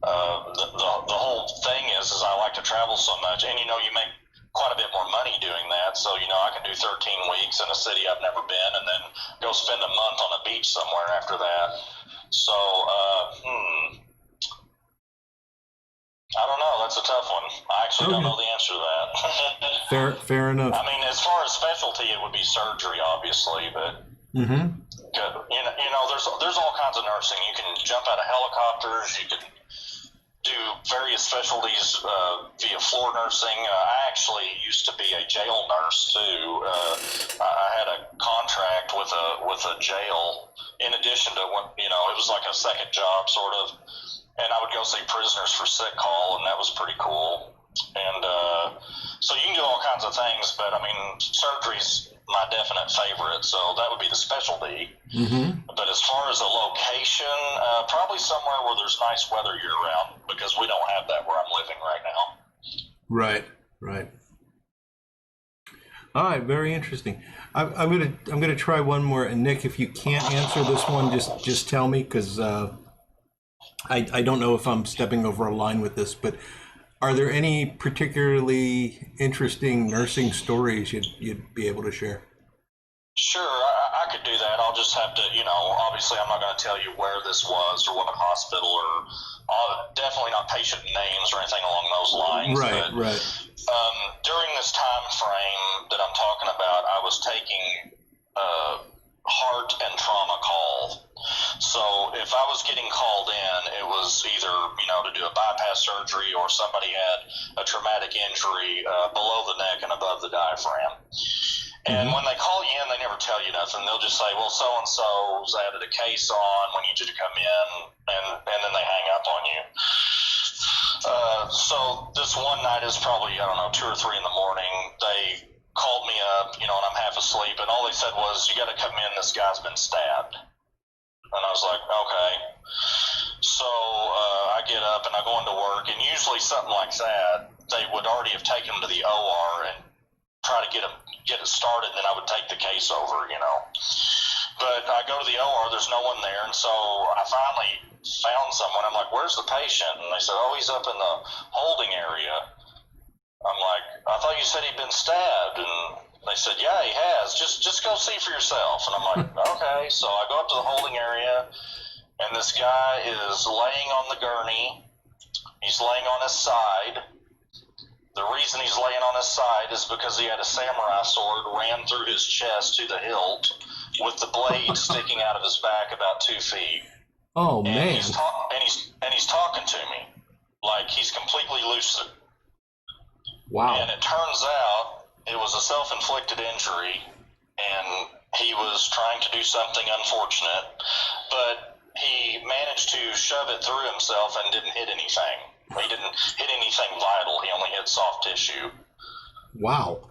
The whole thing is I like to travel so much, and you make quite a bit more money doing that. So I can do 13 weeks in a city I've never been, and then go spend a month on a beach somewhere after that. So I don't know. That's a tough one. I actually don't know the answer to that. Fair enough. I mean, as far as specialty, it would be surgery, obviously, but there's all kinds of nursing. You can jump out of helicopters. You can do various specialties via floor nursing. I actually used to be a jail nurse too. I had a contract with a jail in addition to it was like a second job sort of. And I would go see prisoners for sick call, and that was pretty cool. And so you can do all kinds of things, but I mean, surgery's my definite favorite, so that would be the specialty. Mm-hmm. But as far as a location, probably somewhere where there's nice weather year round, because we don't have that where I'm living right now. Right. All right, very interesting. I'm gonna try one more, and Nick, if you can't answer this one, just tell me, because I don't know if I'm stepping over a line with this, but are there any particularly interesting nursing stories you'd be able to share? Sure, I could do that. I'll just have to, obviously I'm not going to tell you where this was or what hospital or definitely not patient names or anything along those lines. Right. During this time frame that I'm talking about, I was taking heart and trauma call. So if I was getting called in, it was either, to do a bypass surgery or somebody had a traumatic injury below the neck and above the diaphragm. And when they call you in, they never tell you nothing. They'll just say, well, so-and-so's added a case on, we need you to come in, and then they hang up on you. So this one night is probably, 2 or 3 in the morning. They called me up, and I'm half asleep, and all they said was, you got to come in, this guy's been stabbed. And I was like, okay. So I get up and I go into work, and usually something like that, they would already have taken him to the OR and try to get it started, and then I would take the case over, But I go to the OR, there's no one there, and so I finally found someone. I'm like, where's the patient? And they said, oh, he's up in the holding area. I'm like, I thought you said he'd been stabbed. And they said, yeah, he has. Just go see for yourself. And I'm like, okay. So I go up to the holding area, and this guy is laying on the gurney. He's laying on his side. The reason he's laying on his side is because he had a samurai sword ran through his chest to the hilt with the blade sticking out of his back about 2 feet. Oh, man. He's talking to me like he's completely lucid. Wow. And it turns out it was a self-inflicted injury, and he was trying to do something unfortunate, but he managed to shove it through himself and didn't hit anything. He didn't hit anything vital. He only hit soft tissue. Wow.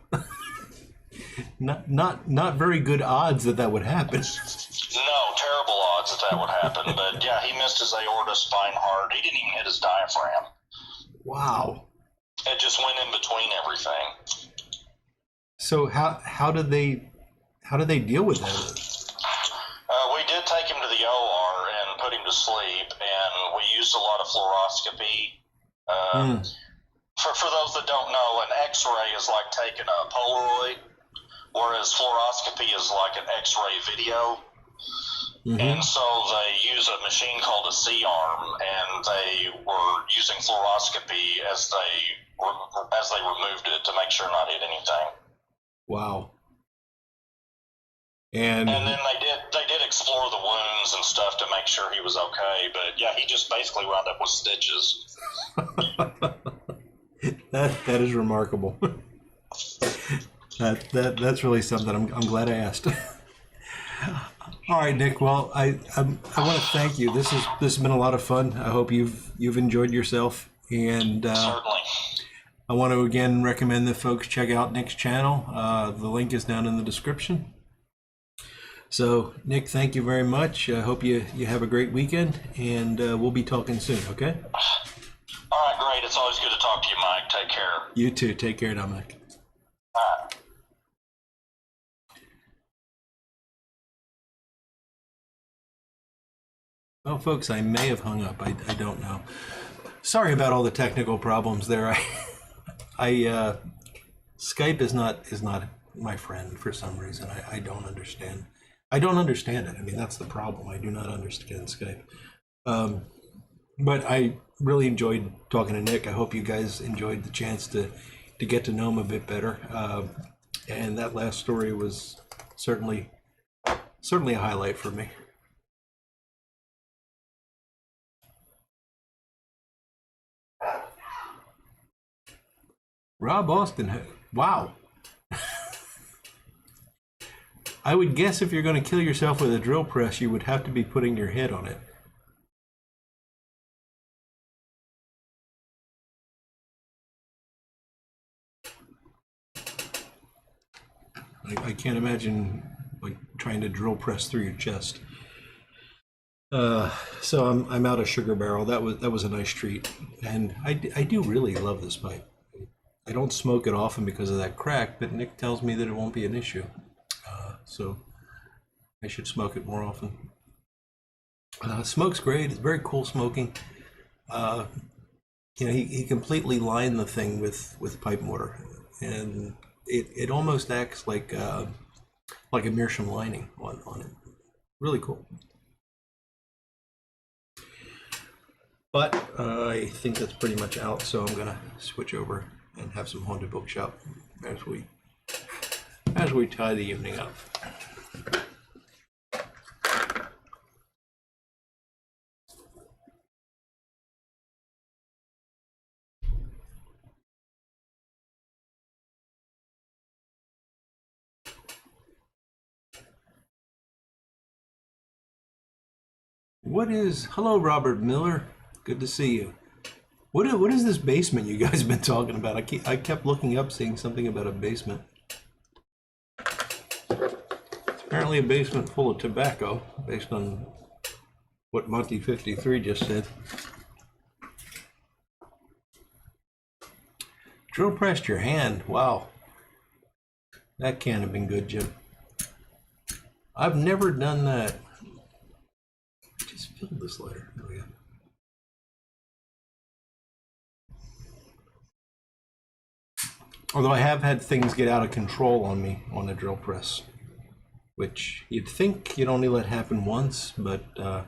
not very good odds that would happen. No, terrible odds that would happen. But yeah, he missed his aorta, spine, heart. He didn't even hit his diaphragm. Wow. It just went in between everything. So how did they deal with that? We did take him to the OR and put him to sleep, and we used a lot of fluoroscopy. For those that don't know, an X-ray is like taking a Polaroid, whereas fluoroscopy is like an X-ray video. And so they use a machine called a C-arm, and they were using fluoroscopy as they removed it to make sure not hit anything. Wow. And then they did explore the wounds and stuff to make sure he was okay. But yeah, he just basically wound up with stitches. That is remarkable. That's really something. I'm glad I asked. All right, Nick. Well, I want to thank you. This has been a lot of fun. I hope you've enjoyed yourself, and Certainly. I want to again recommend that folks check out Nick's channel. The link is down in the description. So, Nick, thank you very much. I hope you have a great weekend, and we'll be talking soon. Okay? All right, great. It's always good to talk to you, Mike. Take care. You too. Take care, Dominic. All right. Well, folks, I may have hung up. I don't know. Sorry about all the technical problems there. Skype is not my friend for some reason. I don't understand. I don't understand it. I mean, that's the problem. I do not understand Skype. But I really enjoyed talking to Nick. I hope you guys enjoyed the chance to get to know him a bit better. And that last story was certainly a highlight for me. Rob Austin, wow. I would guess if you're going to kill yourself with a drill press, you would have to be putting your head on it. I can't imagine like trying to drill press through your chest. So I'm out of Sugar Barrel. That was a nice treat, and I do really love this pipe. I don't smoke it often because of that crack, but Nick tells me that it won't be an issue. So I should smoke it more often. Smoke's great. It's very cool smoking. He completely lined the thing with pipe mortar, and it almost acts like a meerschaum lining on it. Really cool. But I think that's pretty much out, so I'm gonna switch over and have some Haunted Bookshop as we tie the evening up. Hello, Robert Miller. Good to see you. What is this basement you guys been talking about? I kept looking up, seeing something about a basement. It's apparently a basement full of tobacco, based on what Monty 53 just said. Drill pressed your hand. Wow. That can't have been good, Jim. I've never done that. I just filled this letter. There we go. Although I have had things get out of control on me on the drill press, which you'd think you'd only let happen once, but I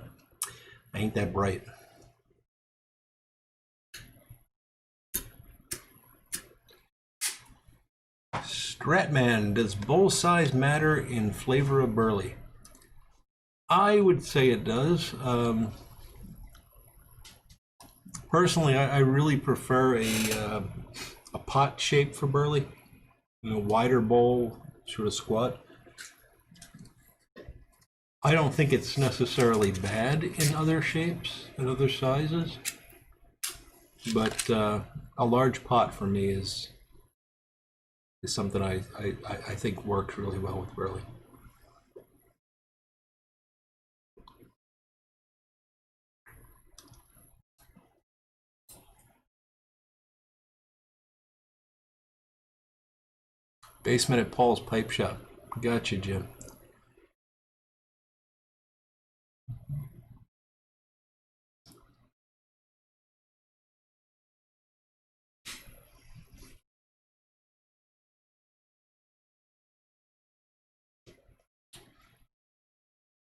ain't that bright. Stratman, does bowl size matter in flavor of burley? I would say it does. Personally, I really prefer a pot shape for burley, wider bowl, sort of squat. I don't think it's necessarily bad in other shapes and other sizes, but a large pot for me is is something I think works really well with Burley. Basement at Paul's Pipe Shop. Gotcha, Jim.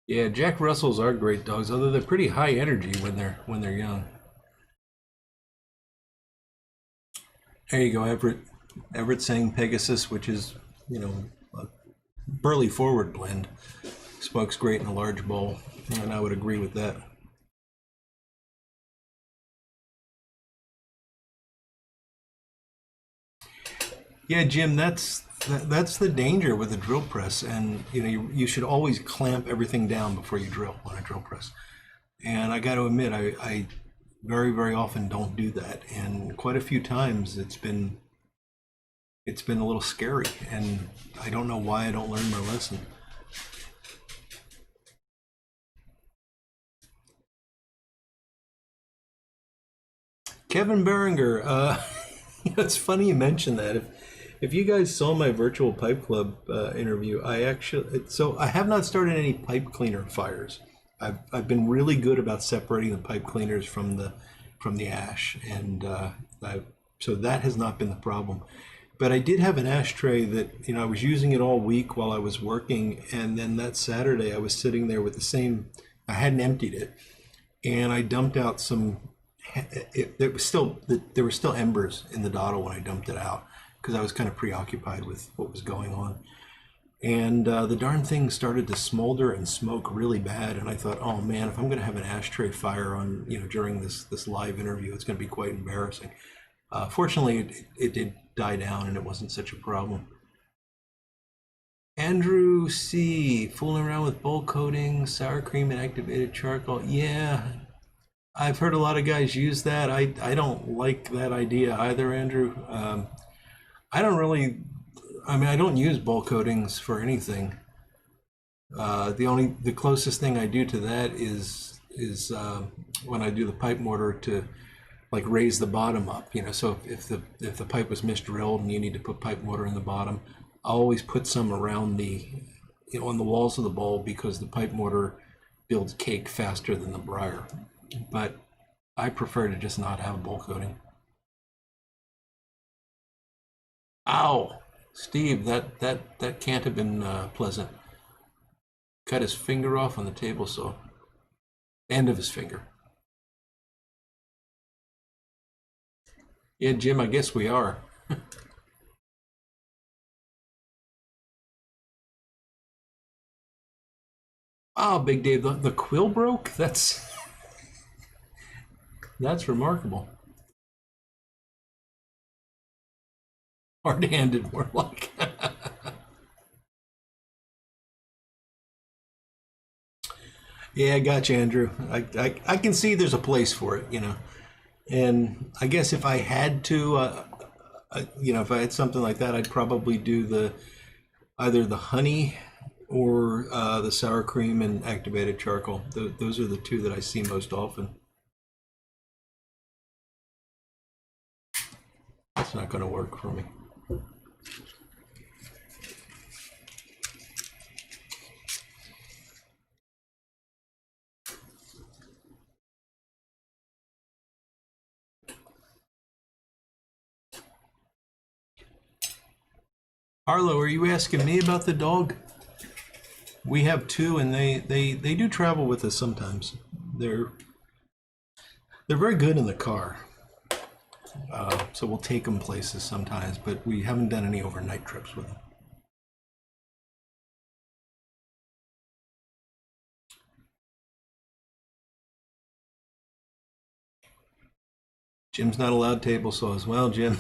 Yeah, Jack Russells are great dogs, although they're pretty high energy when they're young. There you go, Everett. Everett saying Pegasus, which is, you know, a Burley forward blend. Smokes great in a large bowl, and I would agree with that. Yeah, Jim, that's the danger with a drill press, and you know you should always clamp everything down before you drill on a drill press. And I got to admit, I very often don't do that, and quite a few times it's been a little scary, and I don't know why I don't learn my lesson. Kevin Berenger, it's funny you mentioned that. If you guys saw my virtual pipe club interview, I have not started any pipe cleaner fires. I've been really good about separating the pipe cleaners from the ash, and so that has not been the problem. But I did have an ashtray that, you know, I was using it all week while I was working, and then that Saturday I was sitting there with the same. I hadn't emptied it, and I dumped out some. There were still embers in the dottle when I dumped it out because I was kind of preoccupied with what was going on. And the darn thing started to smolder and smoke really bad. And I thought, oh man, if I'm going to have an ashtray fire on, you know, during this live interview, it's going to be quite embarrassing. Fortunately, it did die down and it wasn't such a problem. Andrew C. Fooling around with bowl coating, sour cream, and activated charcoal. Yeah, I've heard a lot of guys use that. I don't like that idea either, Andrew. I don't use bowl coatings for anything. The closest thing I do to that is when I do the pipe mortar to like raise the bottom up. You know, so if the pipe was misdrilled and you need to put pipe mortar in the bottom, I'll always put some around on the walls of the bowl because the pipe mortar builds cake faster than the briar. But I prefer to just not have a bowl coating. Ow, Steve, that can't have been pleasant. Cut his finger off on the table saw. End of his finger. Yeah, Jim, I guess we are. Oh, Big Dave, the quill broke? That's remarkable. Hard-handed, more like. Yeah, I got you, Andrew. I can see there's a place for it, you know. And I guess if I had to, you know, if I had something like that, I'd probably do either the honey or the sour cream and activated charcoal. Those are the two that I see most often. That's not going to work for me. Arlo, are you asking me about the dog? We have two, and they do travel with us sometimes. They're very good in the car, so we'll take them places sometimes, but we haven't done any overnight trips with them. Jim's not allowed table saws. Well, Jim.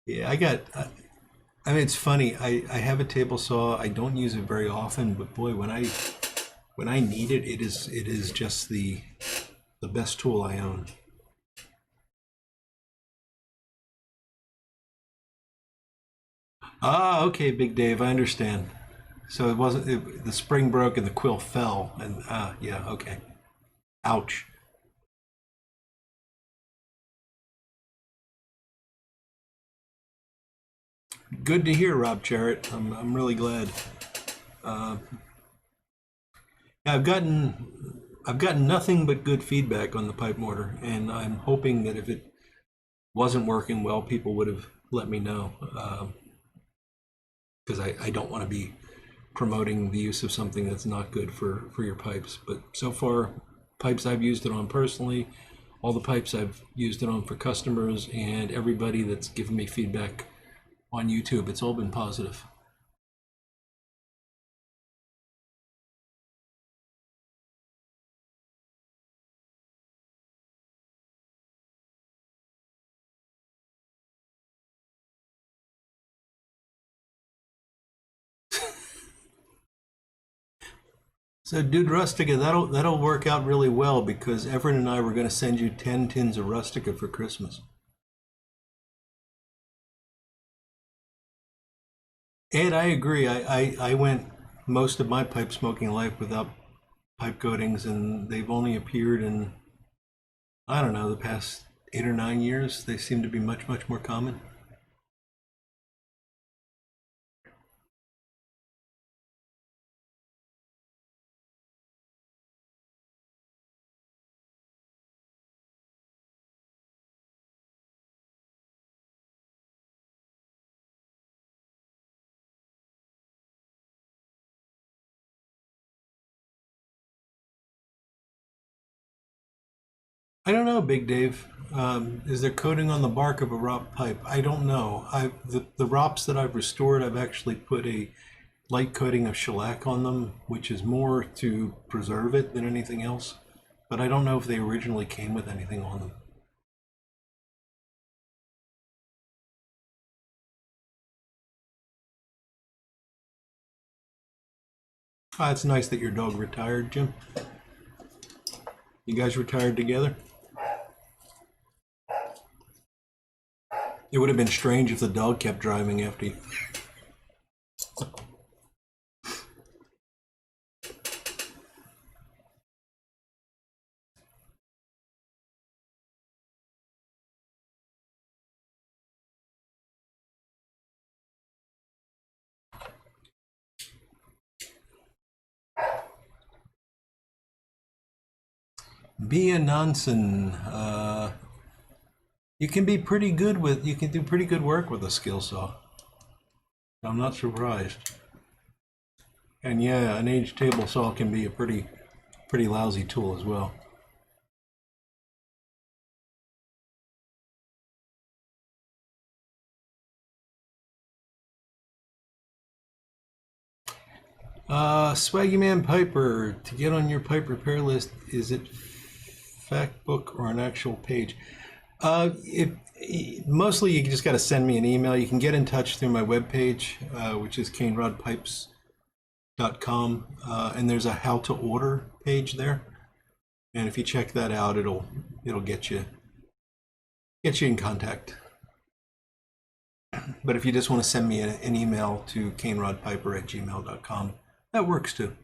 Yeah, I mean, it's funny. I have a table saw. I don't use it very often, but boy, when I need it, it is just the best tool I own. Ah, okay, Big Dave, I understand. So it wasn't the spring broke and the quill fell, and yeah, okay. Ouch. Good to hear, Rob Jarrett. I'm really glad. Uh, yeah, I've gotten nothing but good feedback on the pipe mortar, and I'm hoping that if it wasn't working well, people would have let me know, because I don't want to be promoting the use of something that's not good for your pipes. But so far, pipes I've used it on personally, all the pipes I've used it on for customers, and everybody that's given me feedback on YouTube, it's all been positive. So, dude, Rustica, that'll work out really well because Everett and I were going to send you 10 tins of Rustica for Christmas. And I agree. I went most of my pipe smoking life without pipe coatings, and they've only appeared in, I don't know, the past 8 or 9 years. They seem to be much, much more common. I don't know, Big Dave. Is there coating on the bark of a ROP pipe? I don't know. The ROPs that I've restored, I've actually put a light coating of shellac on them, which is more to preserve it than anything else. But I don't know if they originally came with anything on them. Ah, it's nice that your dog retired, Jim. You guys retired together? It would have been strange if the dog kept driving after you. Bia Nansen, you can be pretty good with, you can do pretty good work with a skill saw. I'm not surprised. And yeah, an aged table saw can be a pretty lousy tool as well. Swaggy Man Piper, to get on your pipe repair list, is it fact book or an actual page? If mostly you just got to send me an email. You can get in touch through my webpage, which is canerodpipes.com, and there's a how to order page there. And if you check that out, it'll get you in contact. But if you just want to send me an email to canerodpiper@gmail.com, that works too.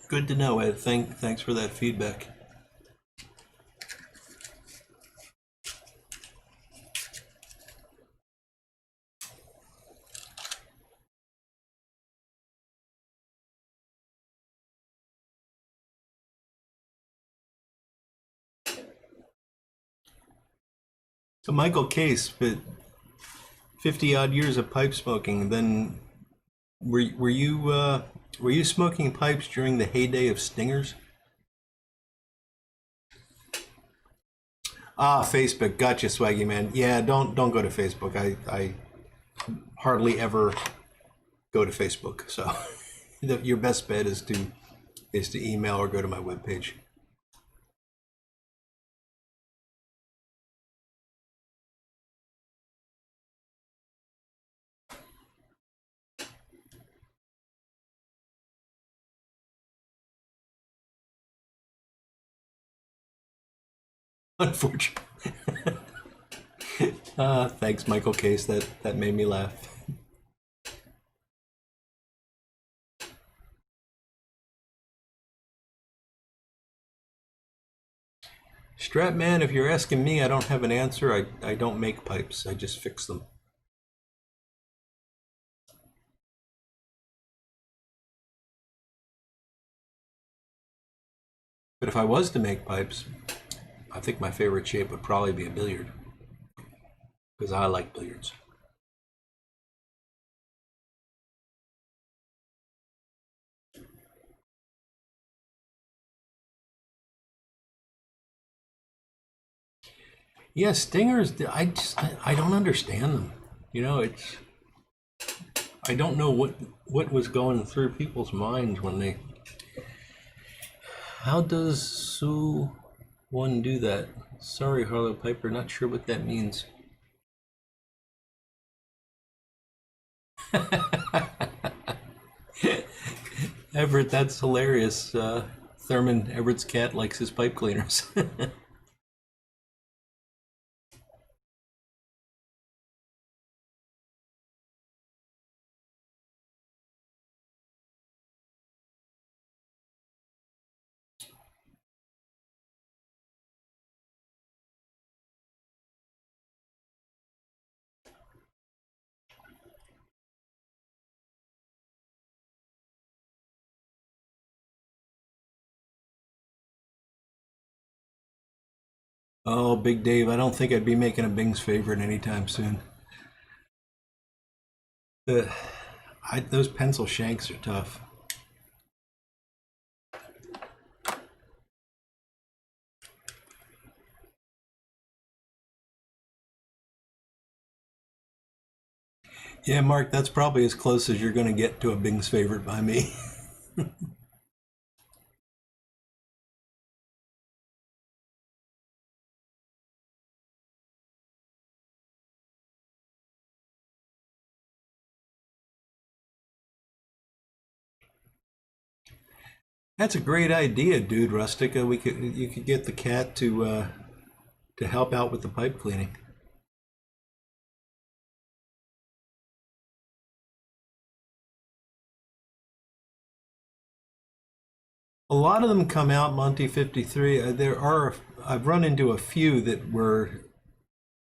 Good to know, Ed. Thanks for that feedback. So Michael Case, but 50 odd years of pipe smoking, then were you smoking pipes during the heyday of stingers? Ah, Facebook. Gotcha, Swaggy Man. Yeah, don't go to Facebook. I hardly ever go to Facebook. So your best bet is to email or go to my webpage. Unfortunately. Thanks, Michael Case. That made me laugh. Strapman, if you're asking me, I don't have an answer. I don't make pipes. I just fix them. But if I was to make pipes, I think my favorite shape would probably be a billiard. Because I like billiards. Yeah, stingers, I don't understand them. You know, I don't know what was going through people's minds when they. How does Sue one do that? Sorry, Harlow Piper, not sure what that means. Everett, that's hilarious. Thurman, Everett's cat likes his pipe cleaners. Oh, Big Dave, I don't think I'd be making a Bing's favorite anytime soon. Uh, those pencil shanks are tough. Yeah, Mark, that's probably as close as you're going to get to a Bing's favorite by me. That's a great idea, dude, Rustica. You could get the cat to help out with the pipe cleaning. A lot of them come out, Monty 53. I've run into a few that were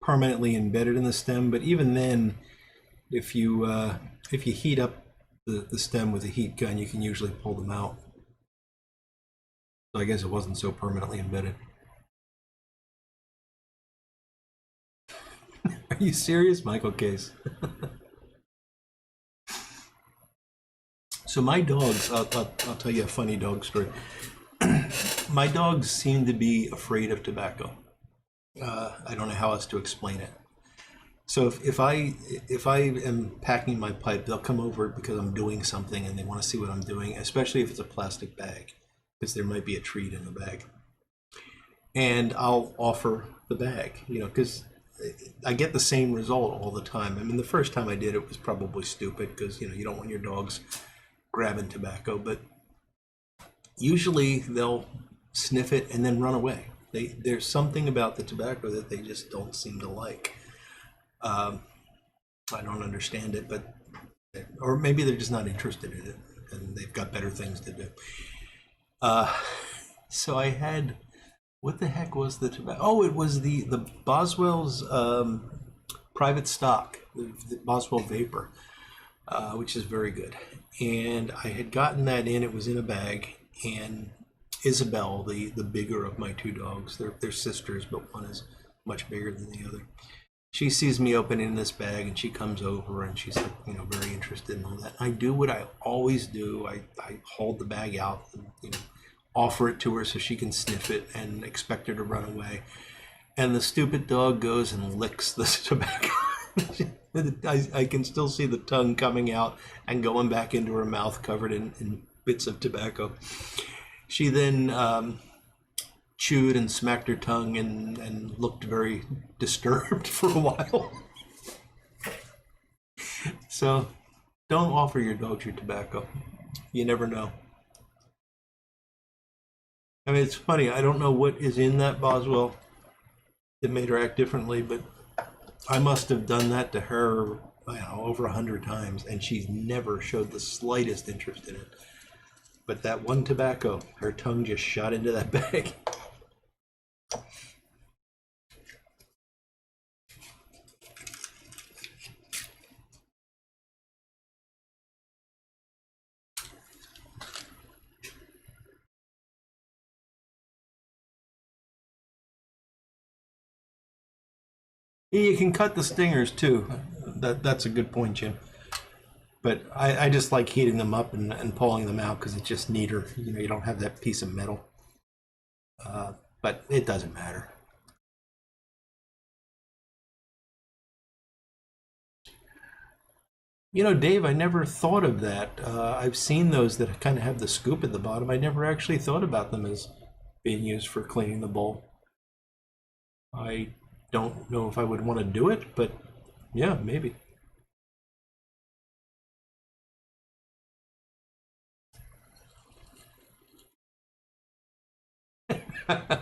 permanently embedded in the stem, but even then, if you heat up the stem with a heat gun, you can usually pull them out. So I guess it wasn't so permanently embedded. Are you serious, Michael Case? So my dogs, I'll tell you a funny dog story. My dogs seem to be afraid of tobacco. I don't know how else to explain it. So if I am packing my pipe, they'll come over because I'm doing something and they want to see what I'm doing, especially if it's a plastic bag, because there might be a treat in the bag. And I'll offer the bag, you know, because I get the same result all the time. I mean, the first time I did it was probably stupid because, you know, you don't want your dogs grabbing tobacco, but usually they'll sniff it and then run away. There's something about the tobacco that they just don't seem to like. I don't understand it, but or maybe they're just not interested in it and they've got better things to do. So I had, what the heck was the tobacco? Oh, it was the Boswell's private stock, the Boswell Vapor, which is very good. And I had gotten that in. It was in a bag, and Isabel, the bigger of my two dogs, they're sisters, but one is much bigger than the other. She sees me opening this bag, and she comes over, and she's, you know, very interested in all that. I do what I always do. I hold the bag out, and, you know, offer it to her so she can sniff it, and expect her to run away. And the stupid dog goes and licks the tobacco. I can still see the tongue coming out and going back into her mouth covered in bits of tobacco. She then chewed and smacked her tongue and looked very disturbed for a while. So don't offer your dogs your tobacco. You never know. I mean, it's funny. I don't know what is in that Boswell that made her act differently, but I must have done that to her, I don't know, over 100 times, and she's never showed the slightest interest in it. But that one tobacco, her tongue just shot into that bag. You can cut the stingers too. That's a good point, Jim. But I just like heating them up and pulling them out because it's just neater. You know, you don't have that piece of metal. But it doesn't matter. You know, Dave, I never thought of that. I've seen those that kind of have the scoop at the bottom. I never actually thought about them as being used for cleaning the bowl. I don't know if I would want to do it, but yeah, maybe.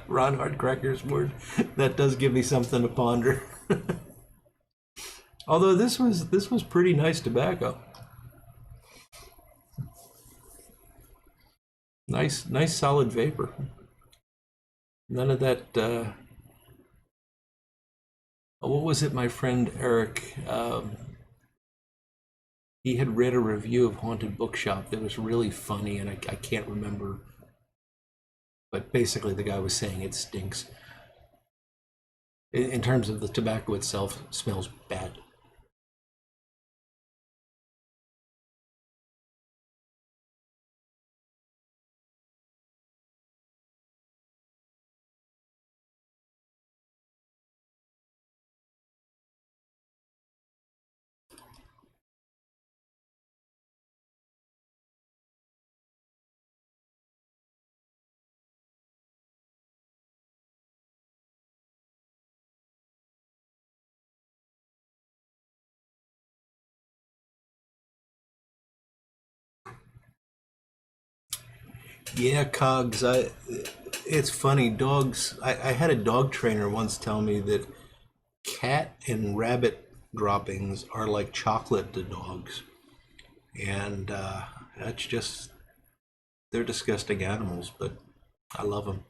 Ron Hardcracker's word. That does give me something to ponder. Although this was pretty nice tobacco. Nice solid vapor. None of that. What was it, my friend Eric? He had read a review of Haunted Bookshop that was really funny, and I can't remember. But basically, the guy was saying it stinks. In terms of the tobacco itself, it smells bad. Yeah, Cogs. It's funny. Dogs. I had a dog trainer once tell me that cat and rabbit droppings are like chocolate to dogs, and that's just they're disgusting animals, but I love them.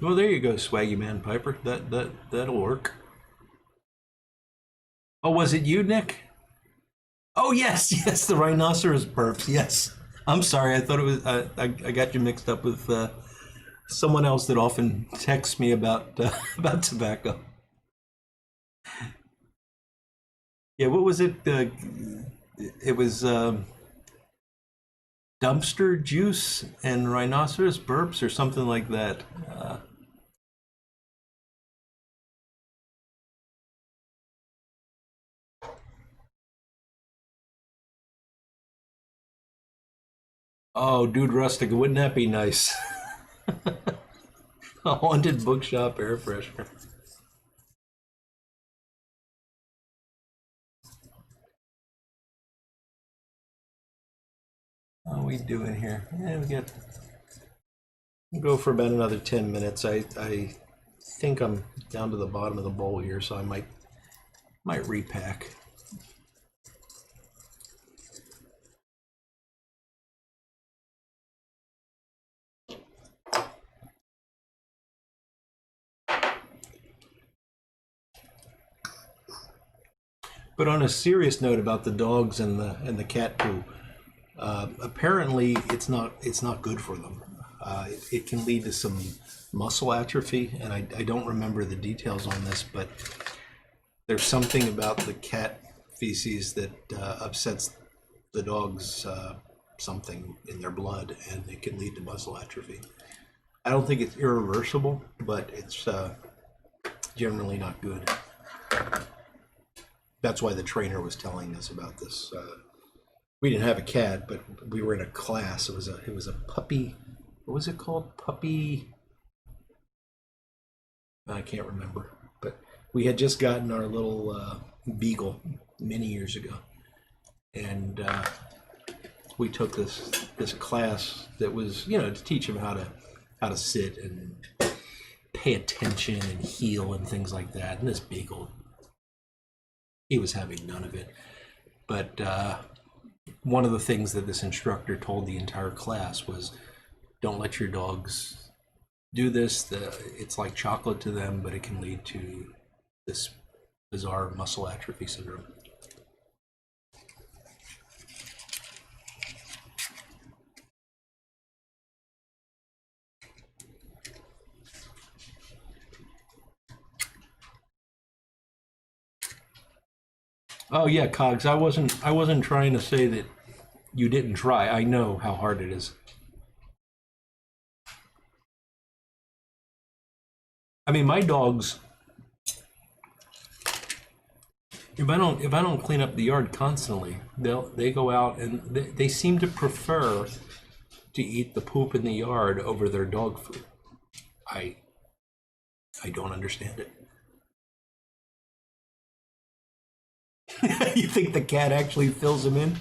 Well, there you go, Swaggy Man Piper. That'll work. Oh, was it you, Nick? Oh yes, yes, the rhinoceros burps. Yes. I'm sorry. I thought it was. I got you mixed up with someone else that often texts me about about tobacco. Yeah, what was it? It was dumpster juice and rhinoceros burps or something like that. Oh, dude, Rustic, wouldn't that be nice? A haunted bookshop air freshener. How are we doing here? Yeah, we got. We'll go for about another 10 minutes. I think I'm down to the bottom of the bowl here, so I might repack. But on a serious note about the dogs and the cat poo, apparently it's not good for them. It can lead to some muscle atrophy, and I don't remember the details on this, but there's something about the cat feces that upsets the dogs something in their blood, and it can lead to muscle atrophy. I don't think it's irreversible, but it's generally not good. That's why the trainer was telling us about this. We didn't have a cat, but we were in a class. It was a puppy. What was it called? Puppy. I can't remember. But we had just gotten our little beagle many years ago, and we took this class that was, to teach him how to sit and pay attention and heel and things like that. And this beagle, he was having none of it. But one of the things that this instructor told the entire class was, don't let your dogs do this. It's like chocolate to them, but it can lead to this bizarre muscle atrophy syndrome. Oh yeah, Cogs. I wasn't trying to say that you didn't try. I know how hard it is. I mean, my dogs. If I don't clean up the yard constantly, they go out and they seem to prefer to eat the poop in the yard over their dog food. I don't understand it. You think the cat actually fills them in?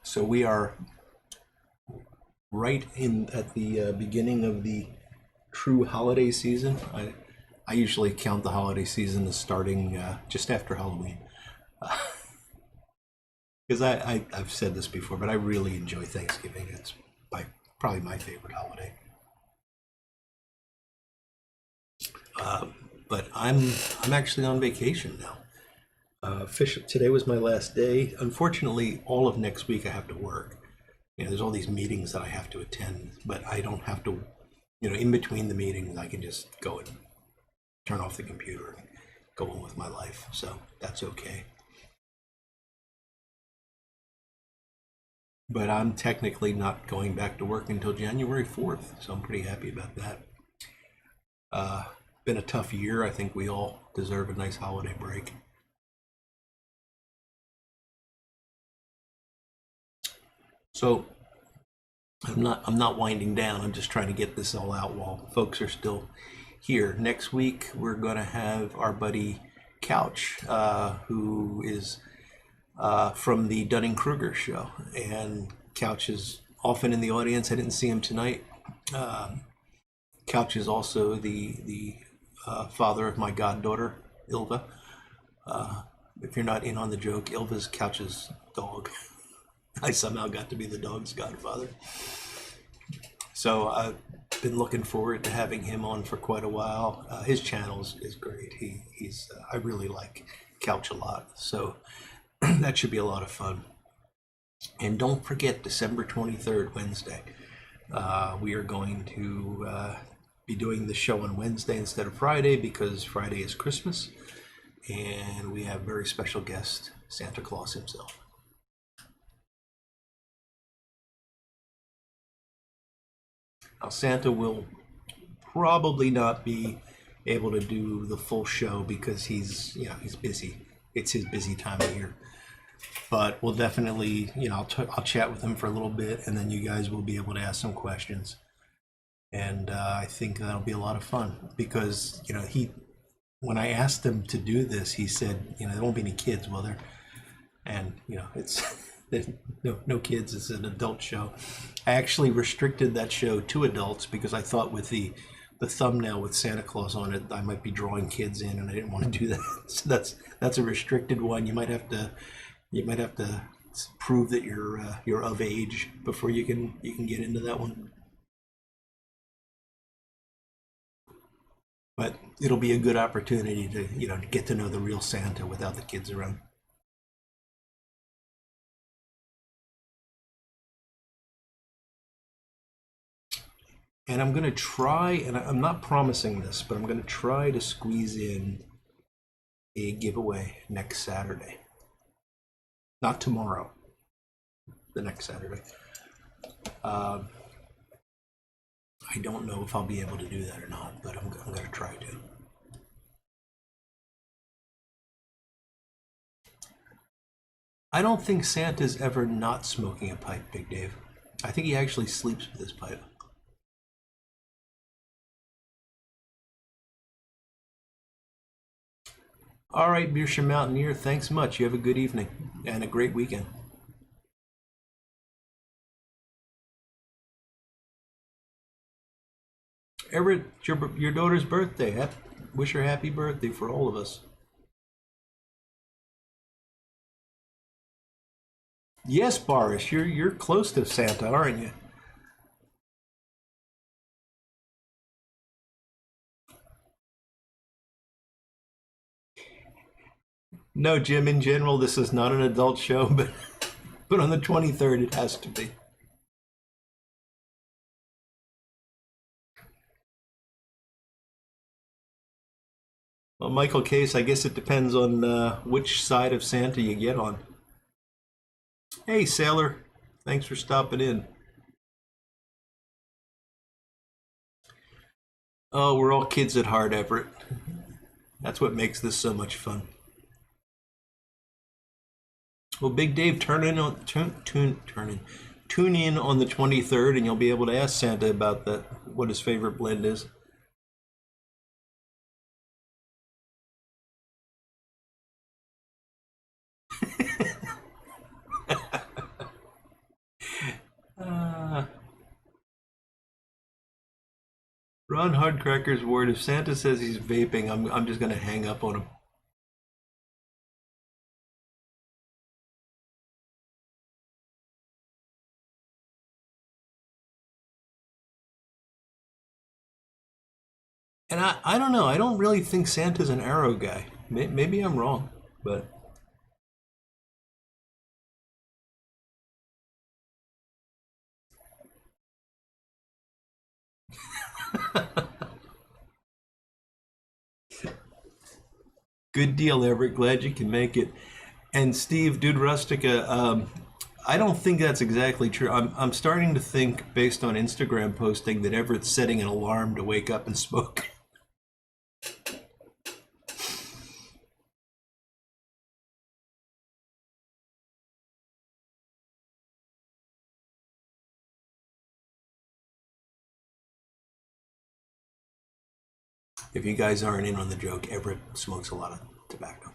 So we are right in at the beginning of the true holiday season. I usually count the holiday season as starting just after Halloween, because I've said this before, but I really enjoy Thanksgiving. It's probably my favorite holiday. But I'm actually on vacation now. Today was my last day. Unfortunately, all of next week I have to work. There's all these meetings that I have to attend, but I don't have to, in between the meetings, I can just go and turn off the computer and go on with my life. So that's okay. But I'm technically not going back to work until January 4th, so I'm pretty happy about that. Been a tough year. I think we all deserve a nice holiday break. So I'm not winding down. I'm just trying to get this all out while folks are still here. Next week we're going to have our buddy Couch, who is from the Dunning-Kruger show, and Couch is often in the audience. I didn't see him tonight. Couch is also the father of my goddaughter Ilva. If you're not in on the joke, Ilva's Couch's dog. I somehow got to be the dog's godfather. So I've been looking forward to having him on for quite a while. His channel is great. I really like Couch a lot. So that should be a lot of fun. And don't forget, December 23rd, Wednesday, we are going to be doing the show on Wednesday instead of Friday, because Friday is Christmas. And we have very special guest, Santa Claus himself. Now, Santa will probably not be able to do the full show because he's busy. It's his busy time of year. But we'll definitely, I'll chat with him for a little bit, and then you guys will be able to ask some questions. And I think that'll be a lot of fun because, when I asked him to do this, he said, there won't be any kids, will there? And, it's no kids. It's an adult show. I actually restricted that show to adults because I thought with the thumbnail with Santa Claus on it, I might be drawing kids in, and I didn't want to do that. So that's a restricted one. You might have to prove that you're of age before you can get into that one. But it'll be a good opportunity to to get to know the real Santa without the kids around. And I'm going to try, and I'm not promising this, but I'm going to try to squeeze in a giveaway next Saturday. Not tomorrow, the next Saturday. I don't know if I'll be able to do that or not, but I'm going to try to. I don't think Santa's ever not smoking a pipe, Big Dave. I think he actually sleeps with his pipe. All right, Beershire Mountaineer, thanks much. You have a good evening and a great weekend. Everett, your daughter's birthday. Wish her happy birthday for all of us. Yes, Boris, you're close to Santa, aren't you? No, Jim, in general, this is not an adult show, but on the 23rd it has to be. Well, Michael Case, I guess it depends on which side of Santa you get on. Hey, Sailor, thanks for stopping in. Oh, we're all kids at heart, Everett. That's what makes this so much fun. Well, Big Dave, tune in on the 23rd, and you'll be able to ask Santa about what his favorite blend is. Ron Hardcracker's word: if Santa says he's vaping, I'm just gonna hang up on him. And I don't know. I don't really think Santa's an arrow guy. Maybe I'm wrong, but good deal, Everett. Glad you can make it. And Steve, Dude Rustica, I don't think that's exactly true. I'm starting to think, based on Instagram posting, that Everett's setting an alarm to wake up and smoke. If you guys aren't in on the joke, Everett smokes a lot of tobacco.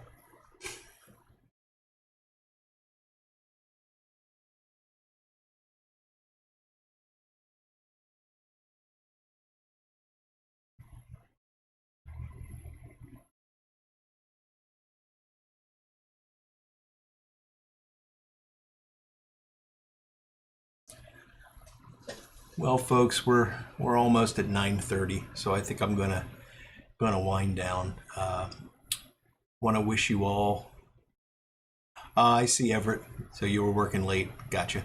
Well, folks, we're almost at 9:30, so I think I'm gonna wind down. Want to wish you all. I see, Everett. So you were working late. Gotcha.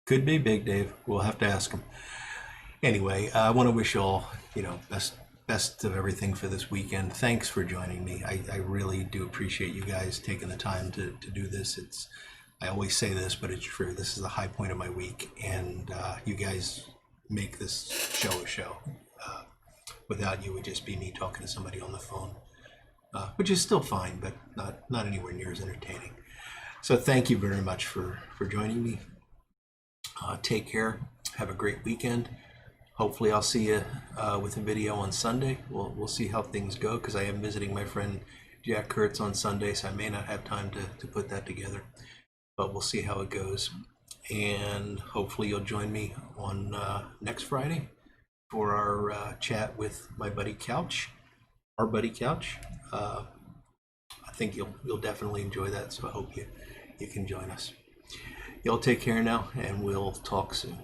Could be Big Dave. We'll have to ask him. Anyway, I want to wish you all, best of everything for this weekend. Thanks for joining me. I really do appreciate you guys taking the time to do this. I always say this, but it's true. This is the high point of my week, and you guys make this show a show. Without you, it would just be me talking to somebody on the phone, which is still fine, but not anywhere near as entertaining. So thank you very much for joining me. Take care. Have a great weekend. Hopefully I'll see you with a video on Sunday. We'll see how things go, because I am visiting my friend Jack Kurtz on Sunday, so I may not have time to put that together. But we'll see how it goes. And hopefully you'll join me on next Friday for our chat with my buddy Couch, our buddy Couch. I think you'll definitely enjoy that, so I hope you can join us. Y'all take care now, and we'll talk soon.